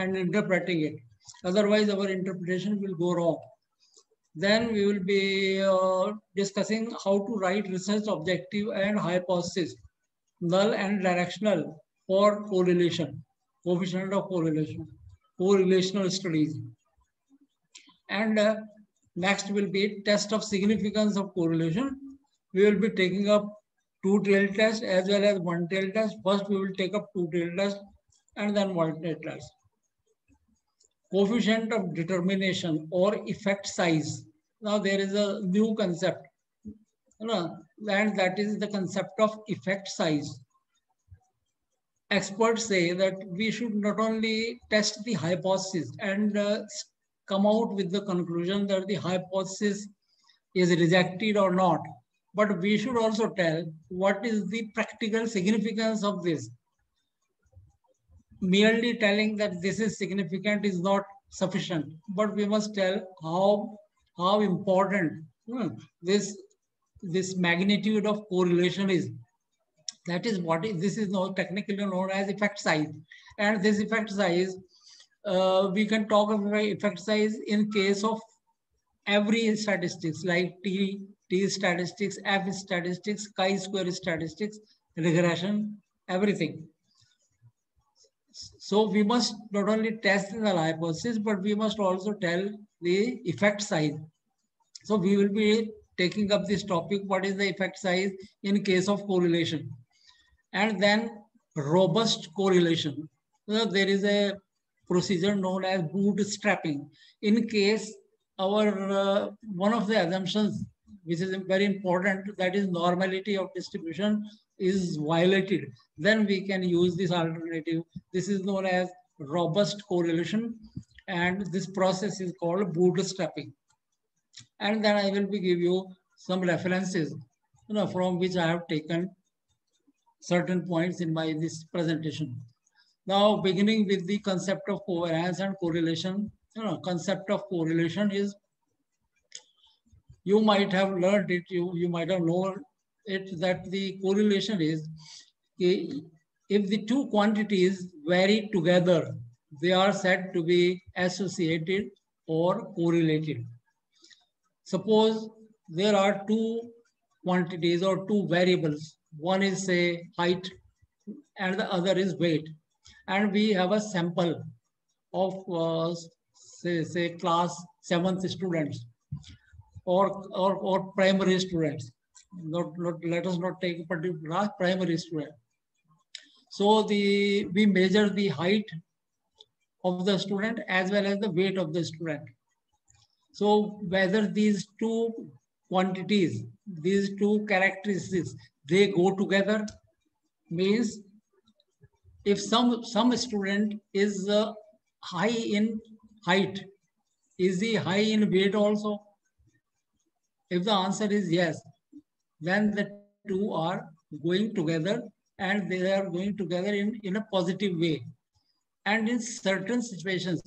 and interpreting it. Otherwise, our interpretation will go wrong. Then we will be discussing how to write research objective and hypothesis, null and directional for correlation, coefficient of correlation, correlational studies. And next will be test of significance of correlation. We will be taking up two-tailed test as well as one-tailed test. First, we will take up two-tailed test and then one-tailed test. Coefficient of determination or effect size. Now there is a new concept, and that is the concept of effect size. Experts say that we should not only test the hypothesis and come out with the conclusion that the hypothesis is rejected or not, but we should also tell what is the practical significance of this. Merely telling that this is significant is not sufficient, but we must tell how important this magnitude of correlation is. That is what this is now technically known as effect size. And this effect size, we can talk about effect size in case of every statistics like T statistics, F statistics, chi-square statistics, regression, everything. So we must not only test the hypothesis, but we must also tell the effect size. So we will be taking up this topic, what is the effect size in case of correlation. And then robust correlation. So there is a procedure known as bootstrapping. In case our one of the assumptions, which is very important, that is normality of distribution is violated, then we can use this alternative. This is known as robust correlation, and this process is called bootstrapping. And then I will be give you some references, from which I have taken certain points in this presentation. Now, beginning with the concept of covariance and correlation. Concept of correlation is, you might have learned it, you might have known it, that the correlation is, if the two quantities vary together, they are said to be associated or correlated. Suppose there are two quantities or two variables. One is, say, height and the other is weight. And we have a sample of, say class 7th students or primary students. Let us not take a particular primary student. So we measure the height of the student as well as the weight of the student. So whether these two quantities, these two characteristics, they go together, means if some student is high in height, is he high in weight also? If the answer is yes, then the two are going together, and they are going together in a positive way. And in certain situations,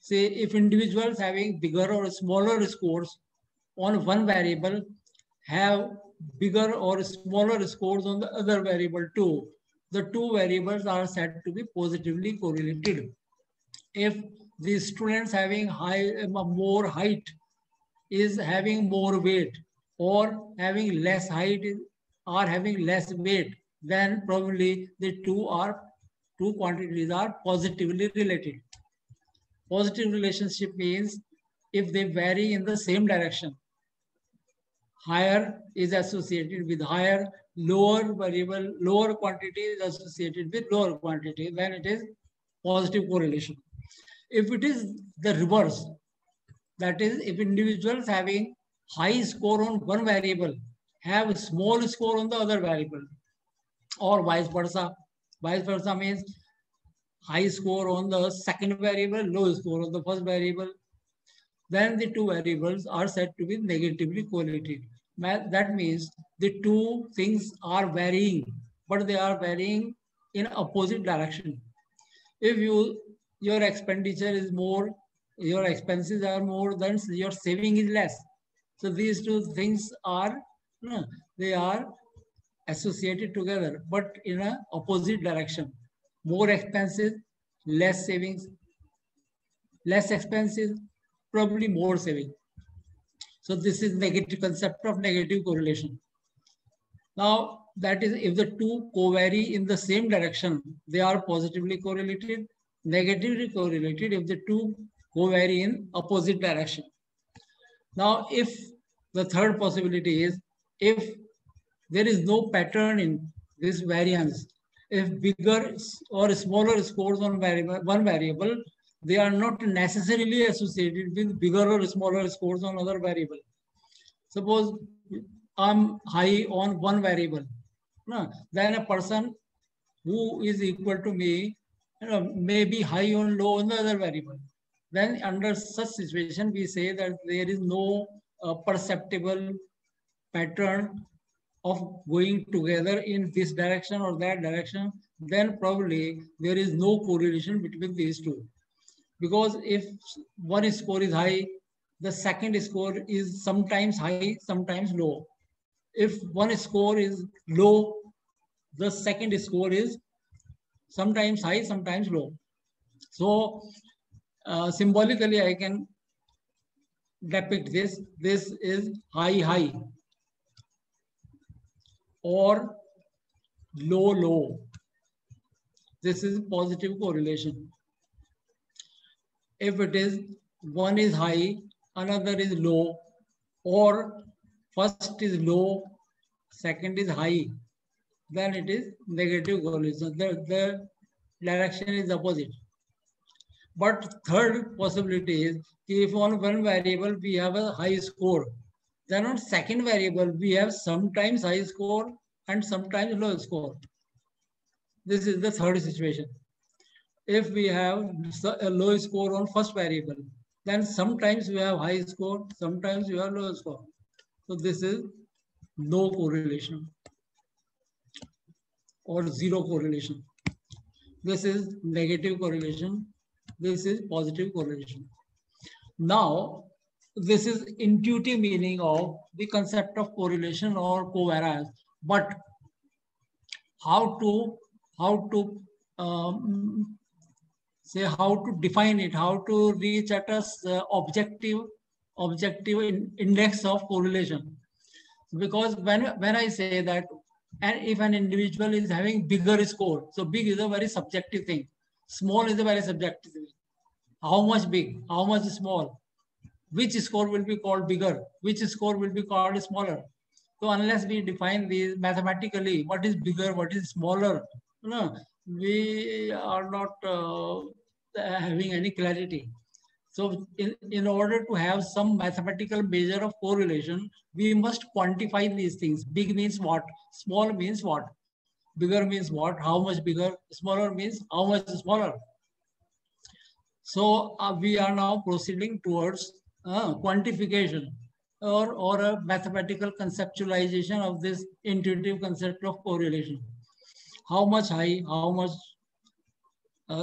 say if individuals having bigger or smaller scores on one variable have bigger or smaller scores on the other variable too, the two variables are said to be positively correlated. If the students having more height is having more weight, or having less height or having less weight, then probably the two quantities are positively related. Positive relationship means if they vary in the same direction, higher is associated with higher, lower quantity is associated with lower quantity, then it is positive correlation. If it is the reverse, that is, if individuals having high score on one variable have a small score on the other variable, or vice versa. Vice versa means high score on the second variable, low score on the first variable, then the two variables are said to be negatively correlated. That means the two things are varying, but they are varying in opposite direction. If your expenditure is more, your expenses are more, then your saving is less. So these two things are, they are associated together, but in an opposite direction. More expenses less savings, less expenses, probably more saving. So this is negative concept of negative correlation. Now, that is if the two co-vary in the same direction, they are positively correlated, negatively correlated if the two co-vary in opposite direction. Now, if the third possibility is if there is no pattern in this variance, if bigger or smaller scores on one variable, they are not necessarily associated with bigger or smaller scores on other variable. Suppose I'm high on one variable, no? Then a person who is equal to me, may be high or low on the other variable. Then under such situation, we say that there is no perceptible pattern of going together in this direction or that direction. Then probably there is no correlation between these two. Because if one score is high, the second score is sometimes high, sometimes low. If one score is low, the second score is sometimes high, sometimes low. So symbolically, I can depict this. This is high, high or low, low. This is positive correlation. If it is one is high, another is low, or first is low, second is high, then it is negative correlation. The direction is opposite. But third possibility is if on one variable we have a high score, then on second variable we have sometimes high score and sometimes low score. This is the third situation. If we have a low score on first variable, then sometimes we have high score, sometimes we have low score. So this is no correlation or zero correlation. This is negative correlation. This is positive correlation. Now, this is intuitive meaning of the concept of correlation or covariance. But how to say how to define it, how to reach at a objective index of correlation? Because when I say that, and if an individual is having bigger score, so big is a very subjective thing, small is a very subjective thing. How much big, how much small, which score will be called bigger, which score will be called smaller. So unless we define these mathematically, what is bigger, what is smaller, we are not having any clarity. So in order to have some mathematical measure of correlation, we must quantify these things. Big means what? Small means what? Bigger means what? How much bigger? Smaller means how much smaller? So we are now proceeding towards quantification or a mathematical conceptualization of this intuitive concept of correlation. How much high, how much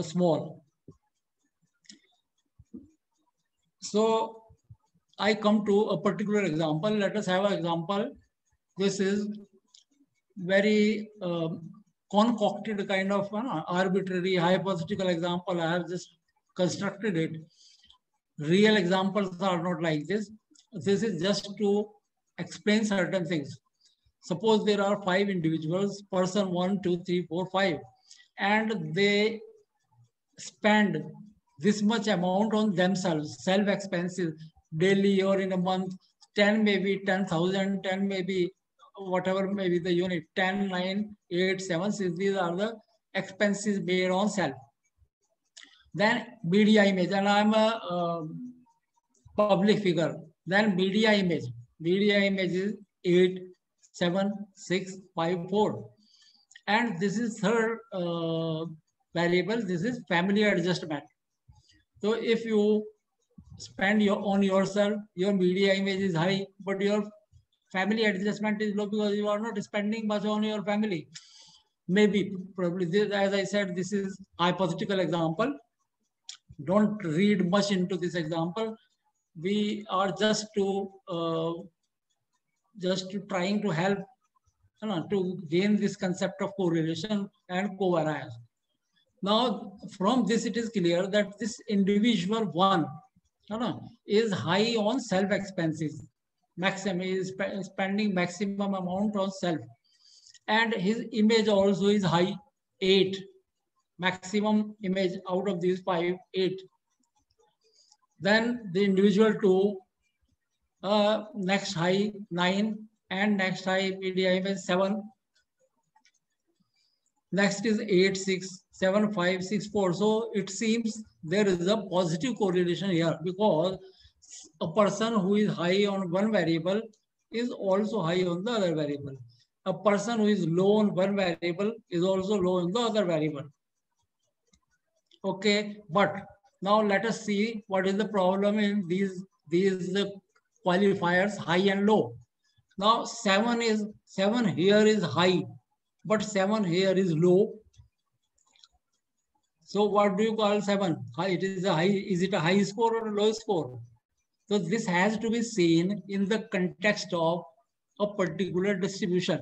small. So I come to a particular example. Let us have an example. This is very concocted kind of arbitrary hypothetical example. I have just constructed it. Real examples are not like this. This is just to explain certain things. Suppose there are 5 individuals, person 1, 2, 3, 4, 5, and they spend this much amount on themselves, self expenses, daily or in a month, 10 maybe 10,000, 10 maybe whatever may be the unit, 10, 9, 8, 7, 6, these are the expenses made on self. Then media image, and I'm a public figure. Then media image is 8, 7, 6, 5, 4. And this is third variable, this is family adjustment. So if you spend on yourself, your media image is high, but your family adjustment is low because you are not spending much on your family. Maybe, probably, this, as I said, this is hypothetical example. Don't read much into this example. We are just trying to help to gain this concept of correlation and covariance. Now, from this, it is clear that this individual one is high on self expenses. Maximum is spending maximum amount on self, and his image also is high, 8. Maximum image out of these 5, 8. Then the individual 2, next high 9, and next high media image 7. Next is 8, 6, 7, 5, 6, 4. So it seems there is a positive correlation here, because a person who is high on one variable is also high on the other variable. A person who is low on one variable is also low on the other variable. Okay, but now let us see what is the problem in these qualifiers high and low. Now 7 here is high, but 7 here is low. So what do you call 7? It is a high. Is it a high score or a low score? So this has to be seen in the context of a particular distribution.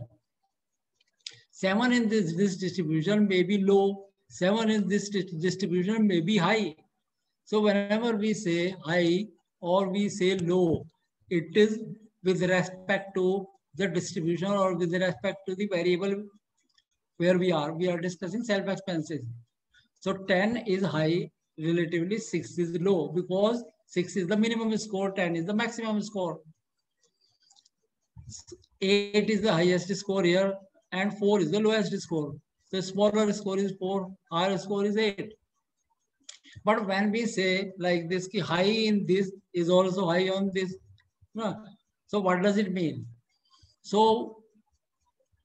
7 in this distribution may be low. 7 in this distribution may be high. So whenever we say high or we say low, it is with respect to the distribution or with respect to the variable where we are. We are discussing self expenses. So 10 is high, relatively 6 is low, because 6 is the minimum score, 10 is the maximum score. 8 is the highest score here, and 4 is the lowest score. The smaller score is 4, higher score is 8. But when we say like this, ki high in this is also high on this, so what does it mean? So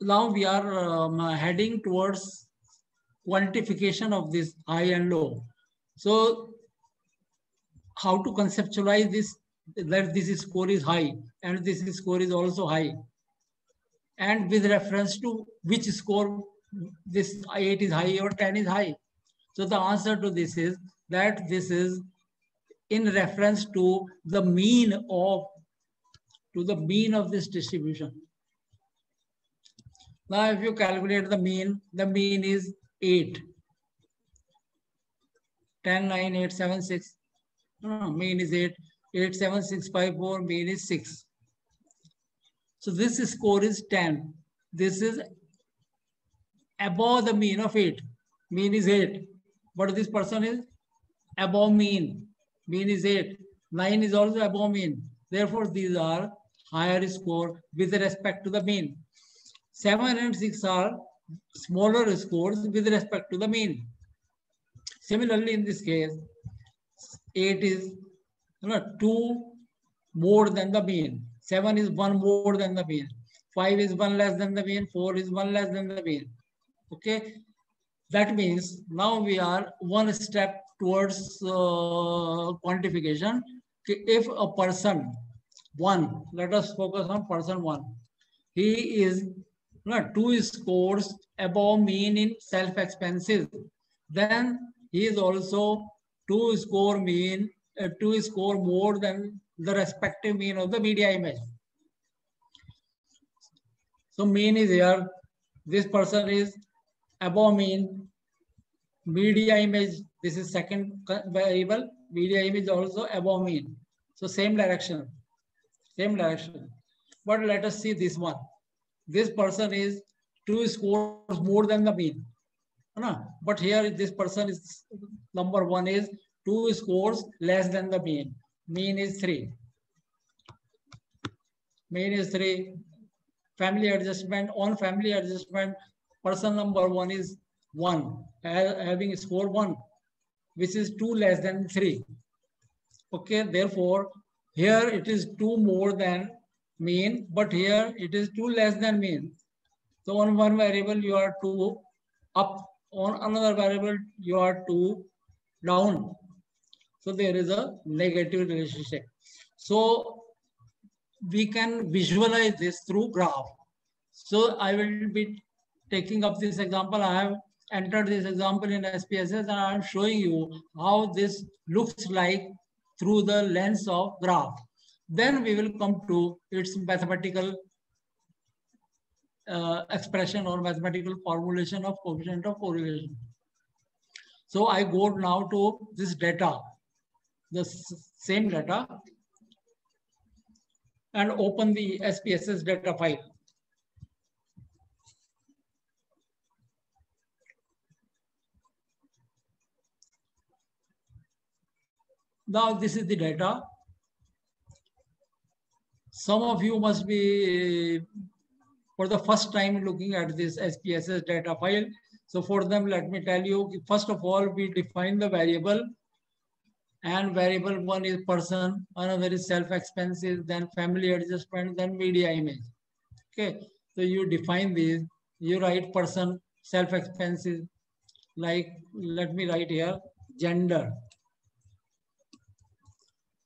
now we are heading towards quantification of this high and low. So how to conceptualize this, that this score is high and this score is also high, and with reference to which score this 8 is high or 10 is high. So the answer to this is that this is in reference to the mean of this distribution. Now if you calculate the mean is 8. 10, 9, 8, 7, 6. No, mean is 8. 8, 7, 6, 5, 4. Mean is 6. So this score is 10. This is above the mean of 8. Mean is 8. But this person is above mean. Mean is 8. 9 is also above mean. Therefore, these are higher score with respect to the mean. 7 and 6 are smaller scores with respect to the mean. Similarly, in this case, 8 is 2 more than the mean. 7 is 1 more than the mean. 5 is 1 less than the mean. 4 is 1 less than the mean. Okay. That means now we are one step towards quantification. If a person 1, let us focus on person 1. He is 2 scores above mean in self expenses. Then he is also 2 score more than the respective mean of the media image. So mean is here. This person is above mean. Media image, this is second variable. Media image also above mean. So same direction. But let us see this one. This person is 2 scores more than the mean. But here this person is, number 1 is 2 scores less than the mean. Mean is 3. Mean is 3. Family adjustment, on family adjustment, person number 1 is 1, having score 1, which is 2 less than 3. Okay, therefore, here it is 2 more than mean, but here it is 2 less than mean. So on one variable you are 2 up, on another variable you are 2 down. So there is a negative relationship. So we can visualize this through graph. So I will be taking up this example. I have entered this example in SPSS and I am showing you how this looks like through the lens of graph. Then we will come to its mathematical expression or mathematical formulation of coefficient of correlation. So I go now to this data, the same data, and open the SPSS data file. Now this is the data. Some of you must be for the first time looking at this SPSS data file. So for them, let me tell you, first of all, we define the variable, and variable one is person, another is self-expenses, then family adjustment, then media image. Okay, so you define these, you write person, self-expenses, like let me write here, gender.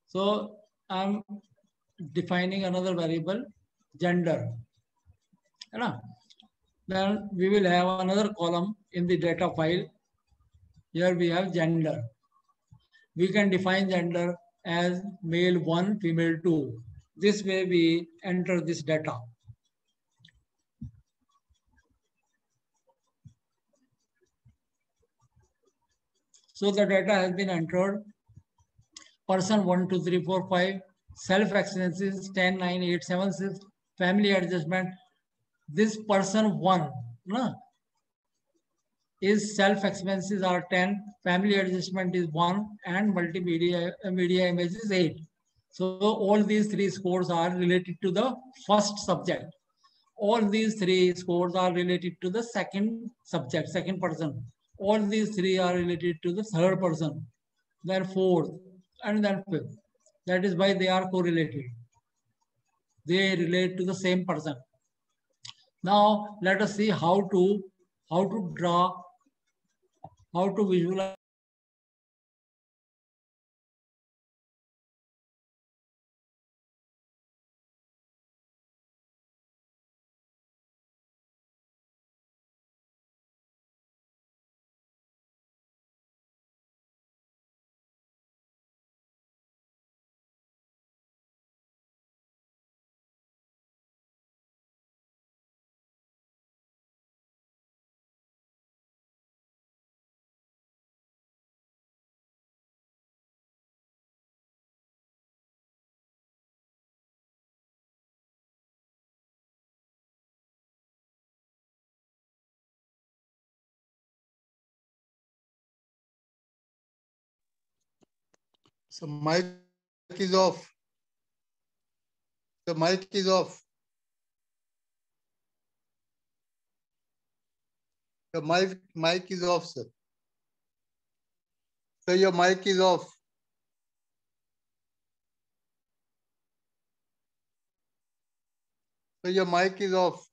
So I'm defining another variable, gender. Then we will have another column in the data file. Here we have gender. We can define gender as male 1, female 2. This way we enter this data. So the data has been entered. Person 1, 2, 3, 4, 5. Self-expenses 10, 9, 8, 7, 6. Family adjustment. This person 1 is self-expenses are 10, family adjustment is 1, and multimedia media image is 8. So all these three scores are related to the first subject. All these three scores are related to the second subject, second person. All these three are related to the third person, then fourth, and then fifth. That is why they are correlated. They relate to the same person. Now let us see how to draw, how to visualize. So mic is off. The mic is off. The mic is off, sir. So your mic is off. So your mic is off.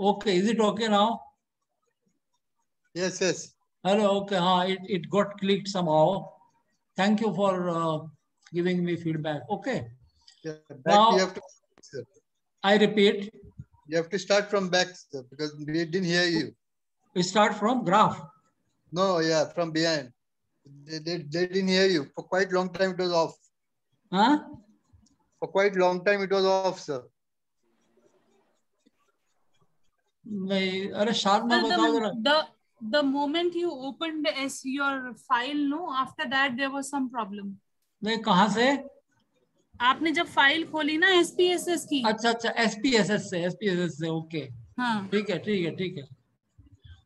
Okay, is it okay now? Yes, yes. Hello, okay, it got clicked somehow. Thank you for giving me feedback. Okay. Yeah, back Now, you have to, sir. I repeat. You have to start from back, sir, because we didn't hear you. We start from graph. No, yeah, from behind. They didn't hear you. For quite long time it was off. Huh? For quite long time it was off, sir. अरे sharp में बताओ जरा. The moment you opened your file, no, after that there was some problem. नहीं, कहाँ से? आपने जब file खोली ना SPSS की. अच्छा अच्छा, SPSS से ओके. हाँ, ठीक है.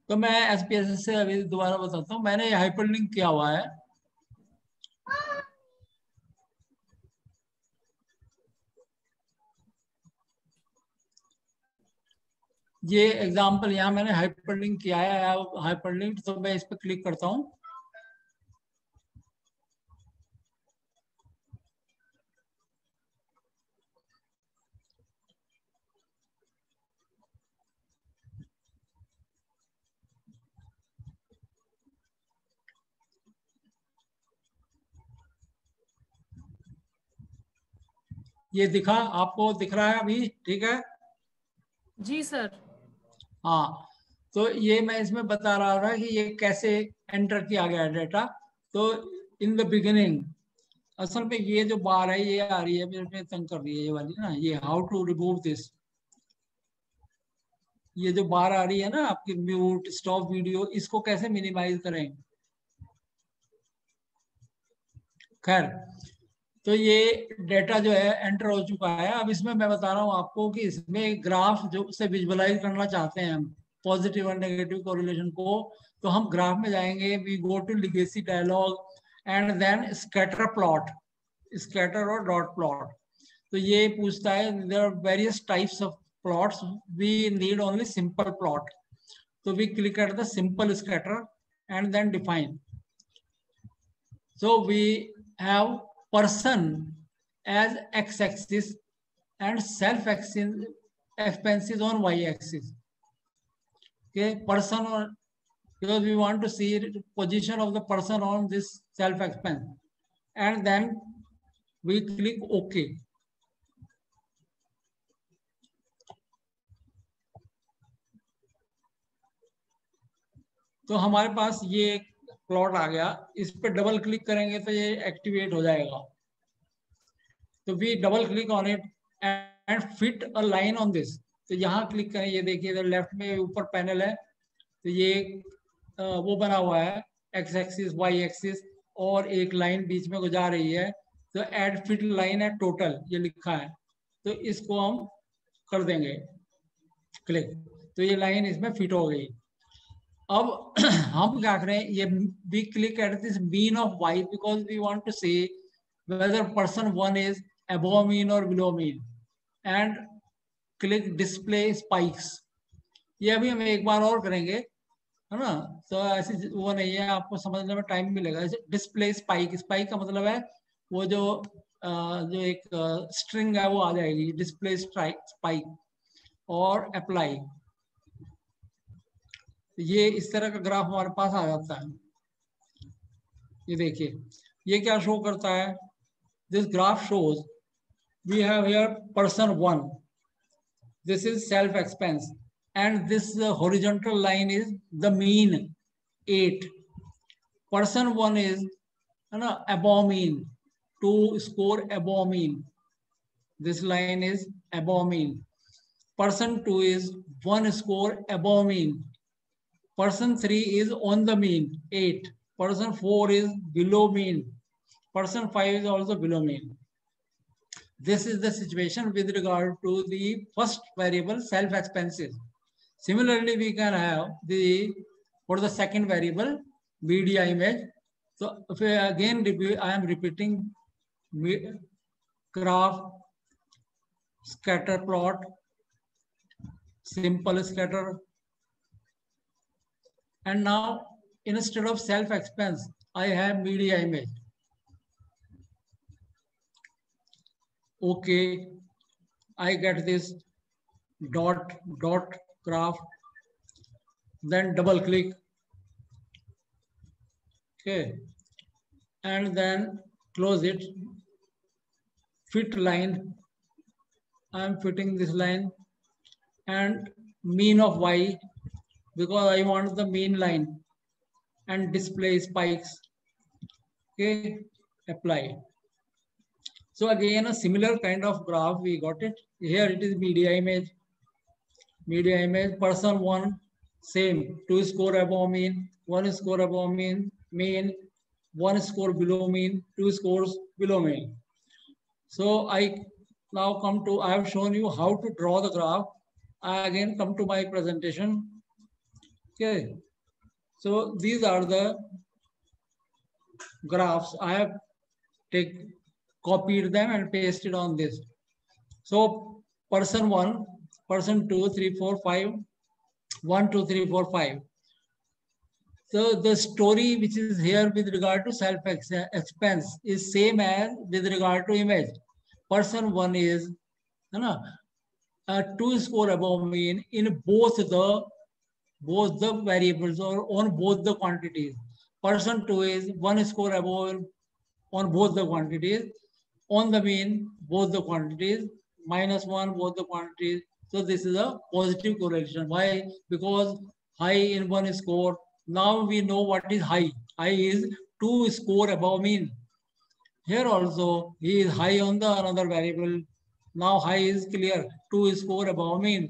तो मैं SPSS से अभी दोबारा बताता हूँ. मैंने हाइपरलिंक किया हुआ है. ये एग्जांपल यहाँ मैंने हाइपरलिंक किया है. हाइपरलिंक, तो मैं इस पर क्लिक करता हूँ. ये दिखा आपको? दिख रहा है अभी? ठीक है जी सर. हाँ, तो ये मैं इसमें बता रहा था कि ये कैसे एंटर किया गया डाटा. तो इन द बिगिनिंग असल में ये जो बार है ये आ रही है मेरे पे तंग कर रही है ये वाली ना, ये हाउ टू रिमूव दिस, ये जो बार आ रही है ना आपकी म्यूट स्टॉप वीडियो, इसको कैसे मिनिमाइज करें। खैर, तो ये डेटा जो है एंटर हो चुका है। अब इसमें मैं बता रहा हूँ आपको कि इसमें ग्राफ जो से विजुअलाइज करना चाहते हैं हम पॉजिटिव और नेगेटिव कोरिलेशन को, तो हम ग्राफ में जाएंगे, we go to legacy dialog and then scatter plot, scatter और डॉट प्लॉट। तो ये पूछता है there are various types of plots, we need only simple plot. तो we click at the simple scatter and then define. So we have person as x-axis and self-expenses on y-axis. Okay, person on, because we want to see the position of the person on this self-expense, and then we click OK. तो हमारे पास ये plot आ गया, इस पे double click करेंगे तो ये activate हो जाएगा। तो we double click on it and fit a line on this. तो यहाँ क्लिक करें, ये देखिए इधर लेफ्ट में ऊपर पैनल है, तो ये वो बना हुआ है एक्स एक्सिस वाई एक्सिस और एक लाइन बीच में गुजार रही है, तो एड फिट लाइन है टोटल ये लिखा है, तो इसको हम कर देंगे क्लिक, तो ये लाइन इसमें फिट हो गई। अब हम क्या करें, ये we click at this mean of Y because we want to see whether person 1 is above mean or below mean and click display spikes। ये अभी हम एक बार और करेंगे, है ना, तो ऐसी वो नहीं है, आपको समझने में टाइम मिलेगा। डिस्प्ले स्पाइक, स्पाइक का मतलब है वो जो एक स्ट्रिंग है वो आ जाएगी, डिस्प्ले स्पाइक और अप्लाई। ये इस तरह का ग्राफ हमारे पास आ जाता है। ये देखिए ये क्या शो करता है, this graph shows we have here person 1, this is self expense, and this horizontal line is the mean 8, person 1 is above mean, to score above mean, this line is above mean, person 2 is 1 score above mean, person 3 is on the mean 8, person 4 is below mean, person 5 is also below mean. This is the situation with regard to the first variable self expenses. Similarly, we can have the for the second variable media image. So if I again I am repeating graph, scatter plot, simple scatter, and now instead of self expense I have media image. Okay, I get this dot graph, then double click, okay, and then close it, fit line, I am fitting this line, and mean of y because I want the mean line, and display spikes, okay, apply. So again, a similar kind of graph, we got it. Here it is media image, person 1, same, 2 score above mean, 1 score above mean, 1 score below mean, 2 scores below mean. So I now come to, I have shown you how to draw the graph. I again come to my presentation. Okay. So these are the graphs. I have copied them and pasted on this. So person 1, person 2, 3, 4, 5, 1, 2, 3, 4, 5. So the story which is here with regard to self expense is same as with regard to image. Person 1 is 2 score above mean in both the variables or on both the quantities. Person 2 is 1 score above on both the quantities, on the mean both the quantities, -1 both the quantities. So this is a positive correlation. Why? Because high in one score. Now we know what is high. High is 2 score above mean. Here also, he is high on the another variable. Now high is clear. 2 score above mean.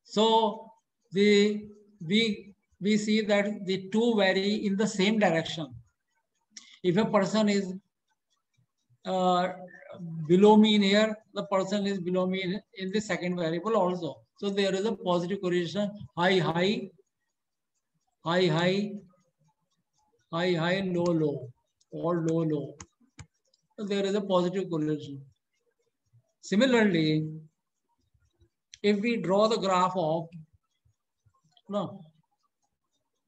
So we see that the two vary in the same direction. If a person is below mean here, the person is below mean in the second variable also. So there is a positive correlation, high, high, high, high, high, high, low, low, or low, low. So there is a positive correlation. Similarly, if we draw the graph of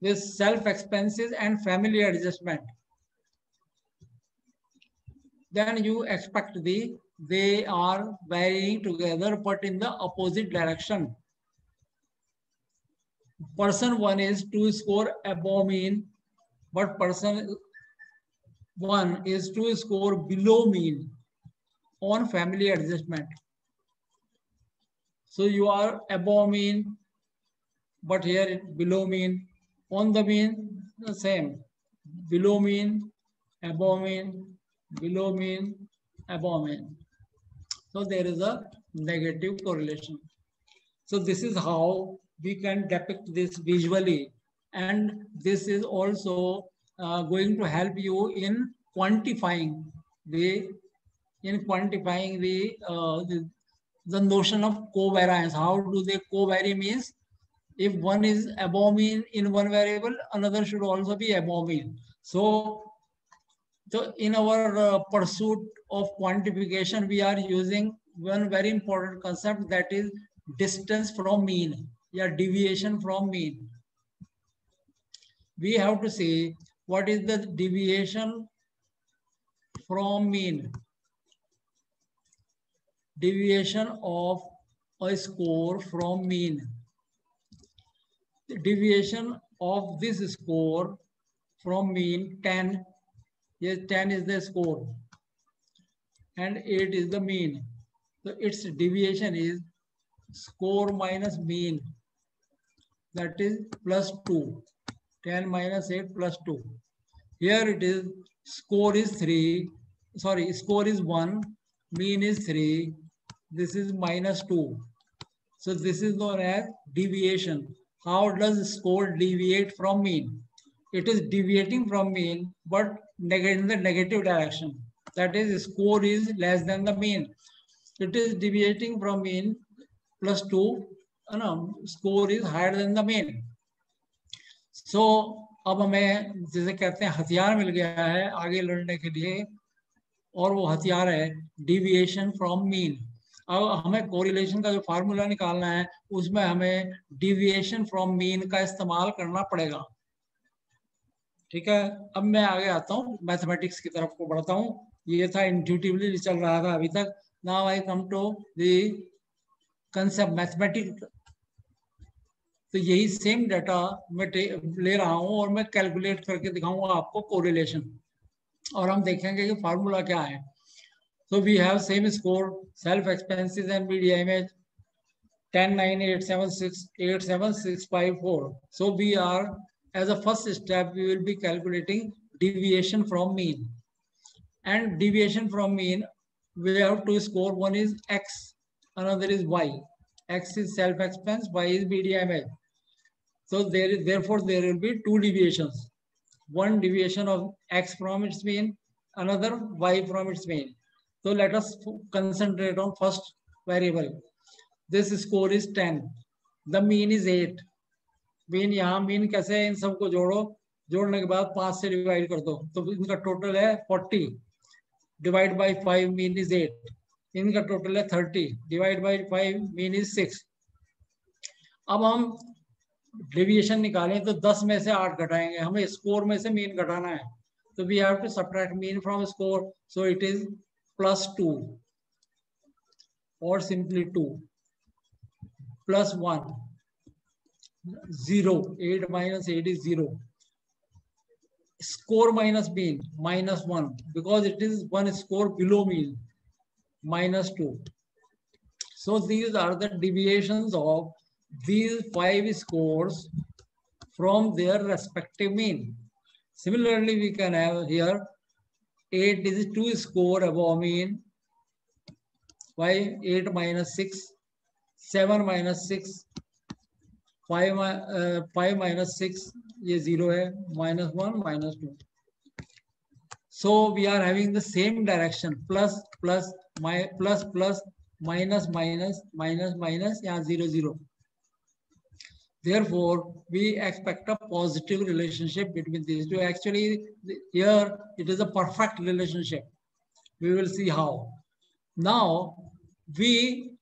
this self expenses and family adjustment, then you expect they are varying together but in the opposite direction. Person 1 is 2 score above mean, but person 1 is 2 score below mean on family adjustment. So you are above mean, but here below mean. On the mean, the same. Below mean, above mean, below mean, above mean. So there is a negative correlation. So this is how we can depict this visually. And this is also going to help you in quantifying the notion of covariance. How do they covary means? If one is above mean in one variable, another should also be above mean. So in our pursuit of quantification, we are using one very important concept, that is distance from mean, or deviation from mean. We have to see what is the deviation from mean. Deviation of a score from mean. The deviation of this score from mean 10. Yes, 10 is the score and 8 is the mean. So its deviation is score minus mean, that is plus 2. 10 minus 8 plus 2. Here it is score is 3. Sorry, score is 1. Mean is 3. This is minus 2. So this is known as deviation. How does score deviate from mean? It is deviating from mean, but in the negative direction. That is, score is less than the mean. It is deviating from mean plus 2. Score is higher than the mean. So अब हमें जैसे कहते हैं हथियार मिल गया है आगे लड़ने के लिए, और वो हथियार है डिविएशन फ्रॉम मीन. अब हमें कोरिलेशन का जो फार्मूला निकालना है उसमें हमें डिविएशन फ्रॉम मीन का इस्तेमाल करना पड़ेगा. ठीक है, अब मैं आगे आता हूँ, मैथमेटिक्स की तरफ को बढ़ता हूँ. ये था इंट्यूटिवली चल रहा था अभी तक. Now I come to the concept mathematics. तो यही सेम डाटा मैं ले रहा हूँ और मैं कैलकुलेट करके दिखाऊंगा आपको कोरिलेशन, और हम देखेंगे कि फार्मूला क्या है. So we have same score, self expenses and media image 10, 9, 8, 7, 6, 8, 7, 6, 5, 4. So we are, as a first step, we will be calculating deviation from mean. And deviation from mean, we have to score. One is X, another is Y. X is self expense, Y is media image. So therefore there will be two deviations. One deviation of X from its mean, another Y from its mean. So let us concentrate on first variable. This score is 10. The mean is 8. Mean यहाँ mean कैसे है, इन सबको जोड़ो, जोड़ने के बाद 5 से divide कर दो, तो इनका टोटल है 40. Divide by 5 mean is 8. इनका टोटल है 30. Divide by 5 mean is 6. अब हम डेविएशन निकालें तो 10 में से 8 घटाएंगे, हमें स्कोर में से मीन घटाना है. तो we have to subtract mean from score. So it is plus 2 or simply 2 plus 1, 0. 8 minus 8 is 0. Score minus mean minus 1, because it is one score below mean, minus 2. So these are the deviations of these 5 scores from their respective mean. Similarly, we can have here 8 is 2 score above mean. Why? 8 minus 6, 7 minus 6, 5 minus 6, ये 0 है, minus 1, minus 2. So we are having the same direction, plus, plus, plus, plus, minus, minus, minus, minus, yeah, 0, 0. Therefore, we expect a positive relationship between these two. Actually, here it is a perfect relationship. We will see how. Now, we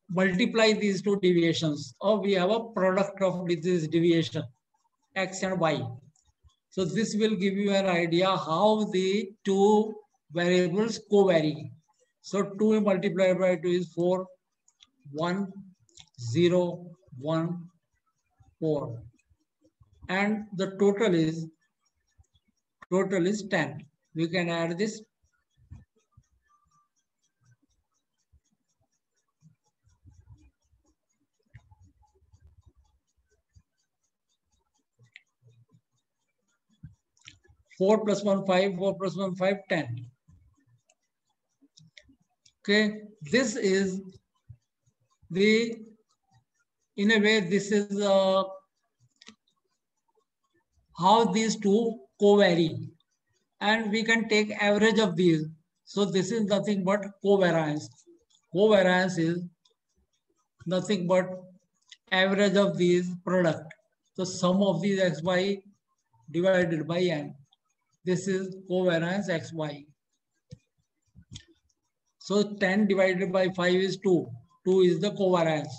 multiply these two deviations, or we have a product of this deviation, x and y. So this will give you an idea how the two variables co-vary. So 2 multiplied by 2 is 4, 1, 0, 1, 4. And the total is 10. We can add this. Four plus 1, 5, 4 plus 1, 5, 10. Okay, this is the, in a way, this is how these two co-vary. And we can take average of these. So this is nothing but covariance. Covariance is nothing but average of these product. So sum of these xy divided by n. This is covariance xy. So 10 divided by 5 is 2. 2 is the covariance.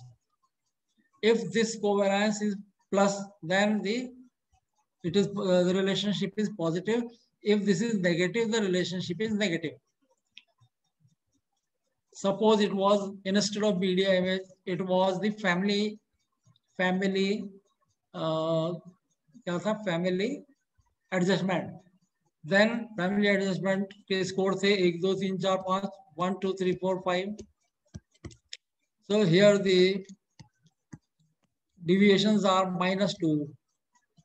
If this covariance is plus, then the relationship is positive. If this is negative, the relationship is negative. Suppose it was, instead of media image, it was the family adjustment. Then family adjustment के score थे 1, 2, 3, 4, 5, 1, 2, 3, 4, 5. So here the deviations are -2,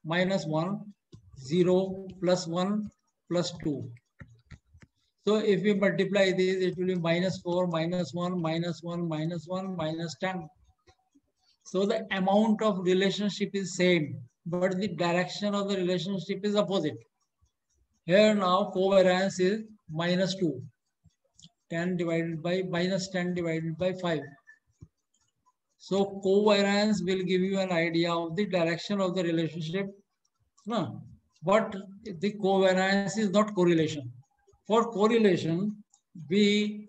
-1, 0, +1, +2. So if we multiply these, it will be -4, -1, -1, -1, -10. So the amount of relationship is same, but the direction of the relationship is opposite. Here now covariance is -2. 10 divided by -10 divided by 5. So covariance will give you an idea of the direction of the relationship. No, but the covariance is not correlation. For correlation, we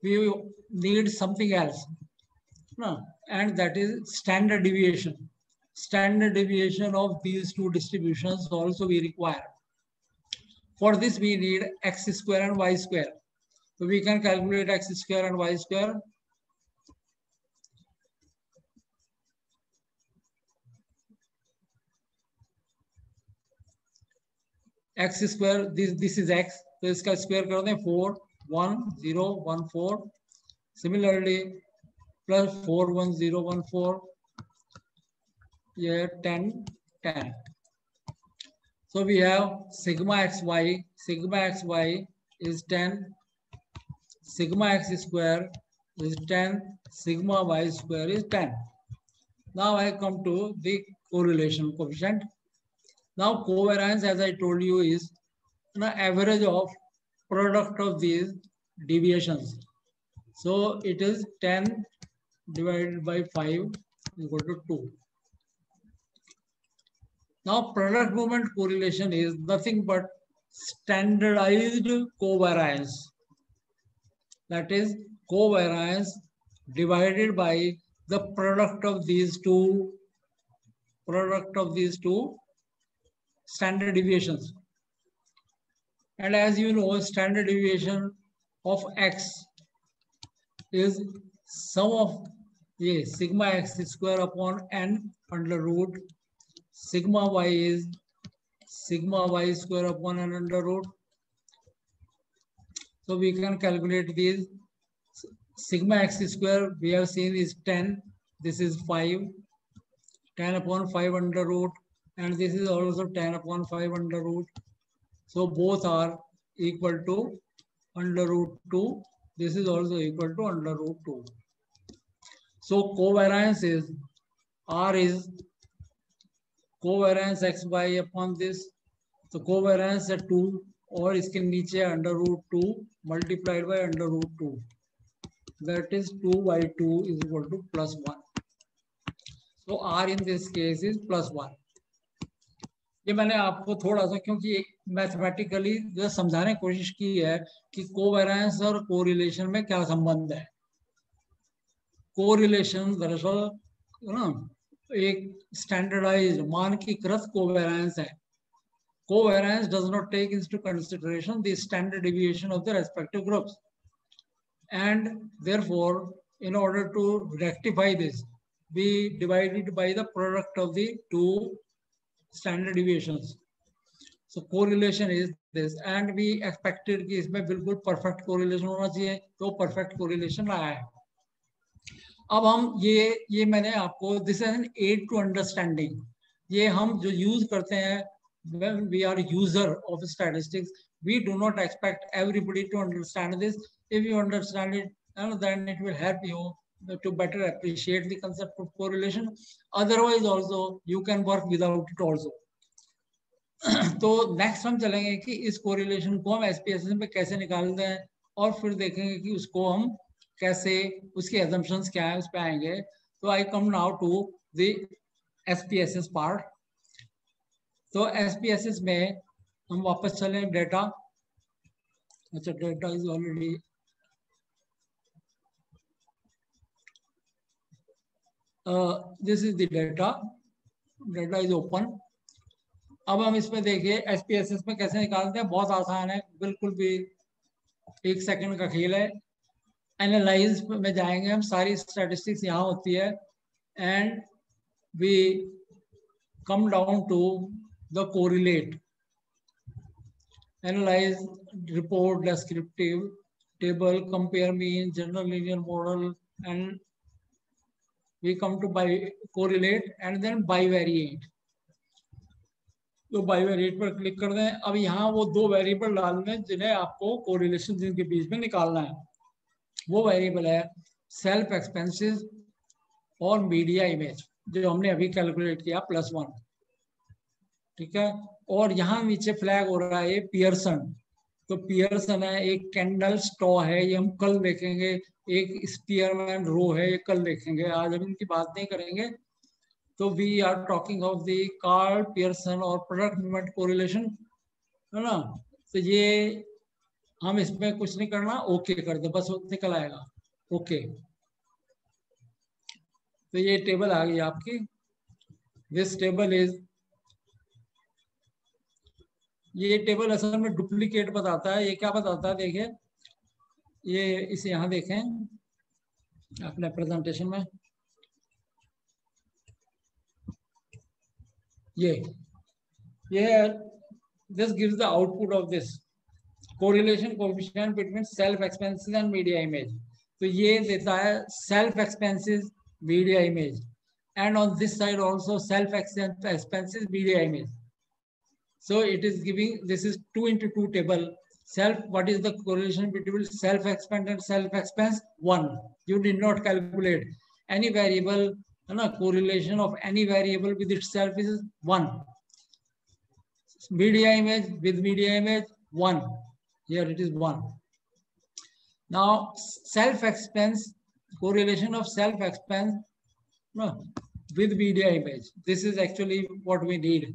need something else. No, and that is standard deviation. Standard deviation of these two distributions also we require. For this, we need x square and y square. So we can calculate x square and y square. X square, this is x. So इसका square कर दें 4, 1, 0, 1, 4. Similarly, plus 4, 1, 0, 1, 4. Yeah, 10, 10. So we have sigma xy. Sigma xy is 10. Sigma x square is 10. Sigma y square is 10. Now I come to the correlation coefficient. Now covariance, as I told you, is an average of product of these deviations. So it is 10 divided by 5 equal to 2. Now product movement correlation is nothing but standardized covariance. That is covariance divided by the product of these two standard deviations. And as you know, standard deviation of x is sum of sigma x square upon n under root. Sigma y is sigma y square upon n under root. So we can calculate these. Sigma x square we have seen is 10. This is 5. 10 upon 5 under root. And this is also 10 upon 5 under root. So both are equal to under root 2. This is also equal to under root 2. So covariance is R is covariance xy upon this. So covariance है 2 और इसके नीचे under root 2 multiplied by under root 2. That is 2 by 2 is equal to plus 1. So R in this case is plus 1. ये मैंने आपको थोड़ा सा क्योंकि मैथमेटिकली जो समझाने की कोशिश की है कि कोवेरिएंस और कोरिलेशन में क्या संबंध है. कोरिलेशन दरअसल ना एक स्टैंडर्डाइज्ड मानकीकृत कोवेरिएंस है. Covariance does not take into consideration the standard deviation of the respective groups, and therefore, in order to rectify this, we divide it by the product of the two standard deviations. So correlation is this, and we expected कि इसमें बिल्कुल perfect correlation होना चाहिए, तो perfect correlation आया है. अब हम ये मैंने आपको this is an aid to understanding. ये हम जो use करते हैं when we are user of statistics, we do not expect everybody to understand this. If you understand it, then it will help you to better appreciate the concept of correlation. Otherwise also you can work without it also. तो next हम चलेंगे कि इस correlation को हम SPSS में कैसे निकालते हैं और फिर देखेंगे कि उसको हम कैसे उसके assumptions क्या है उस पे आएंगे. तो I come now to the SPSS part. तो SPSS में हम वापस चले डेटा. अच्छा data is already this is the data is open. अब हम इसमें देखिए SPSS में कैसे निकालते हैं. बहुत आसान है, बिल्कुल भी 1 सेकंड का खेल है. एनालाइज में जाएंगे हम, सारी स्टैटिस्टिक्स यहाँ होती है and we come down to the correlate, analyze, report, descriptive, table, compare mean, general linear model, and we come to correlate and then bivariate. तो bivariate पर क्लिक कर दें. अब यहाँ वो 2 वेरिएबल डालने हैं जिन्हें आपको कोरिलेशन जिनके बीच में निकालना है. वो वेरिएबल है सेल्फ एक्सपेंसेस और मीडिया इमेज, जो हमने अभी कैलकुलेट किया +1. ठीक है. और यहाँ नीचे फ्लैग हो रहा है पियर्सन. तो पियर्सन है, एक कैंडल स्ट्रॉ है, ये हम कल देखेंगे. एक स्पीयरमैन रो है, ये कल देखेंगे, आज हम इनकी बात नहीं करेंगे. तो we are talking of the Karl Pearson और प्रोडक्ट मूवमेंट कोरिलेशन, है ना. तो ये हम इसमें कुछ नहीं करना, ओके कर दे बस, निकल आएगा. ओके. तो ये टेबल आ गई आपकी. दिस टेबल इज, ये टेबल असल में डुप्लीकेट बताता है. ये क्या बताता है देखिए, ये इसे यहाँ देखें अपने प्रेजेंटेशन में. ये this gives the output of this correlation coefficient between self expenses and media image. तो ये देता है self expenses media image, and on this side also self expenses media image. So it is giving, this is 2 into 2 table. Self, what is the correlation between self expense and self expense? 1. You did not calculate any variable. No, correlation of any variable with itself is 1. Media image with media image 1. Here it is 1. Now self expense, correlation of self expense, no, with media image. This is actually what we need.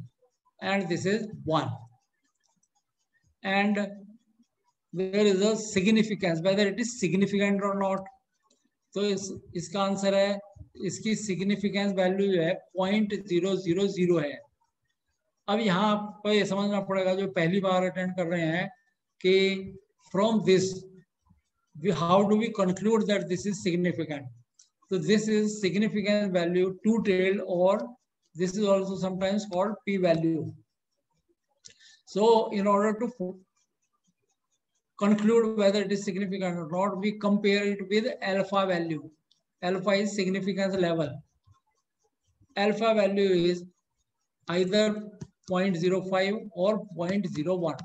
And this is 1. And there is a significance, whether it is significant or not. तो इसका answer है, इसकी significance value जो है 0.000 है. अब यहाँ आपको ये समझना पड़ेगा जो पहली बार अटेंड कर रहे हैं कि from this how do we conclude that this is significant. तो this is significance value 2-tailed, और this is also sometimes called p-value. So in order to conclude whether it is significant or not, we compare it with alpha value. Alpha is significance level. Alpha value is either 0.05 or 0.01.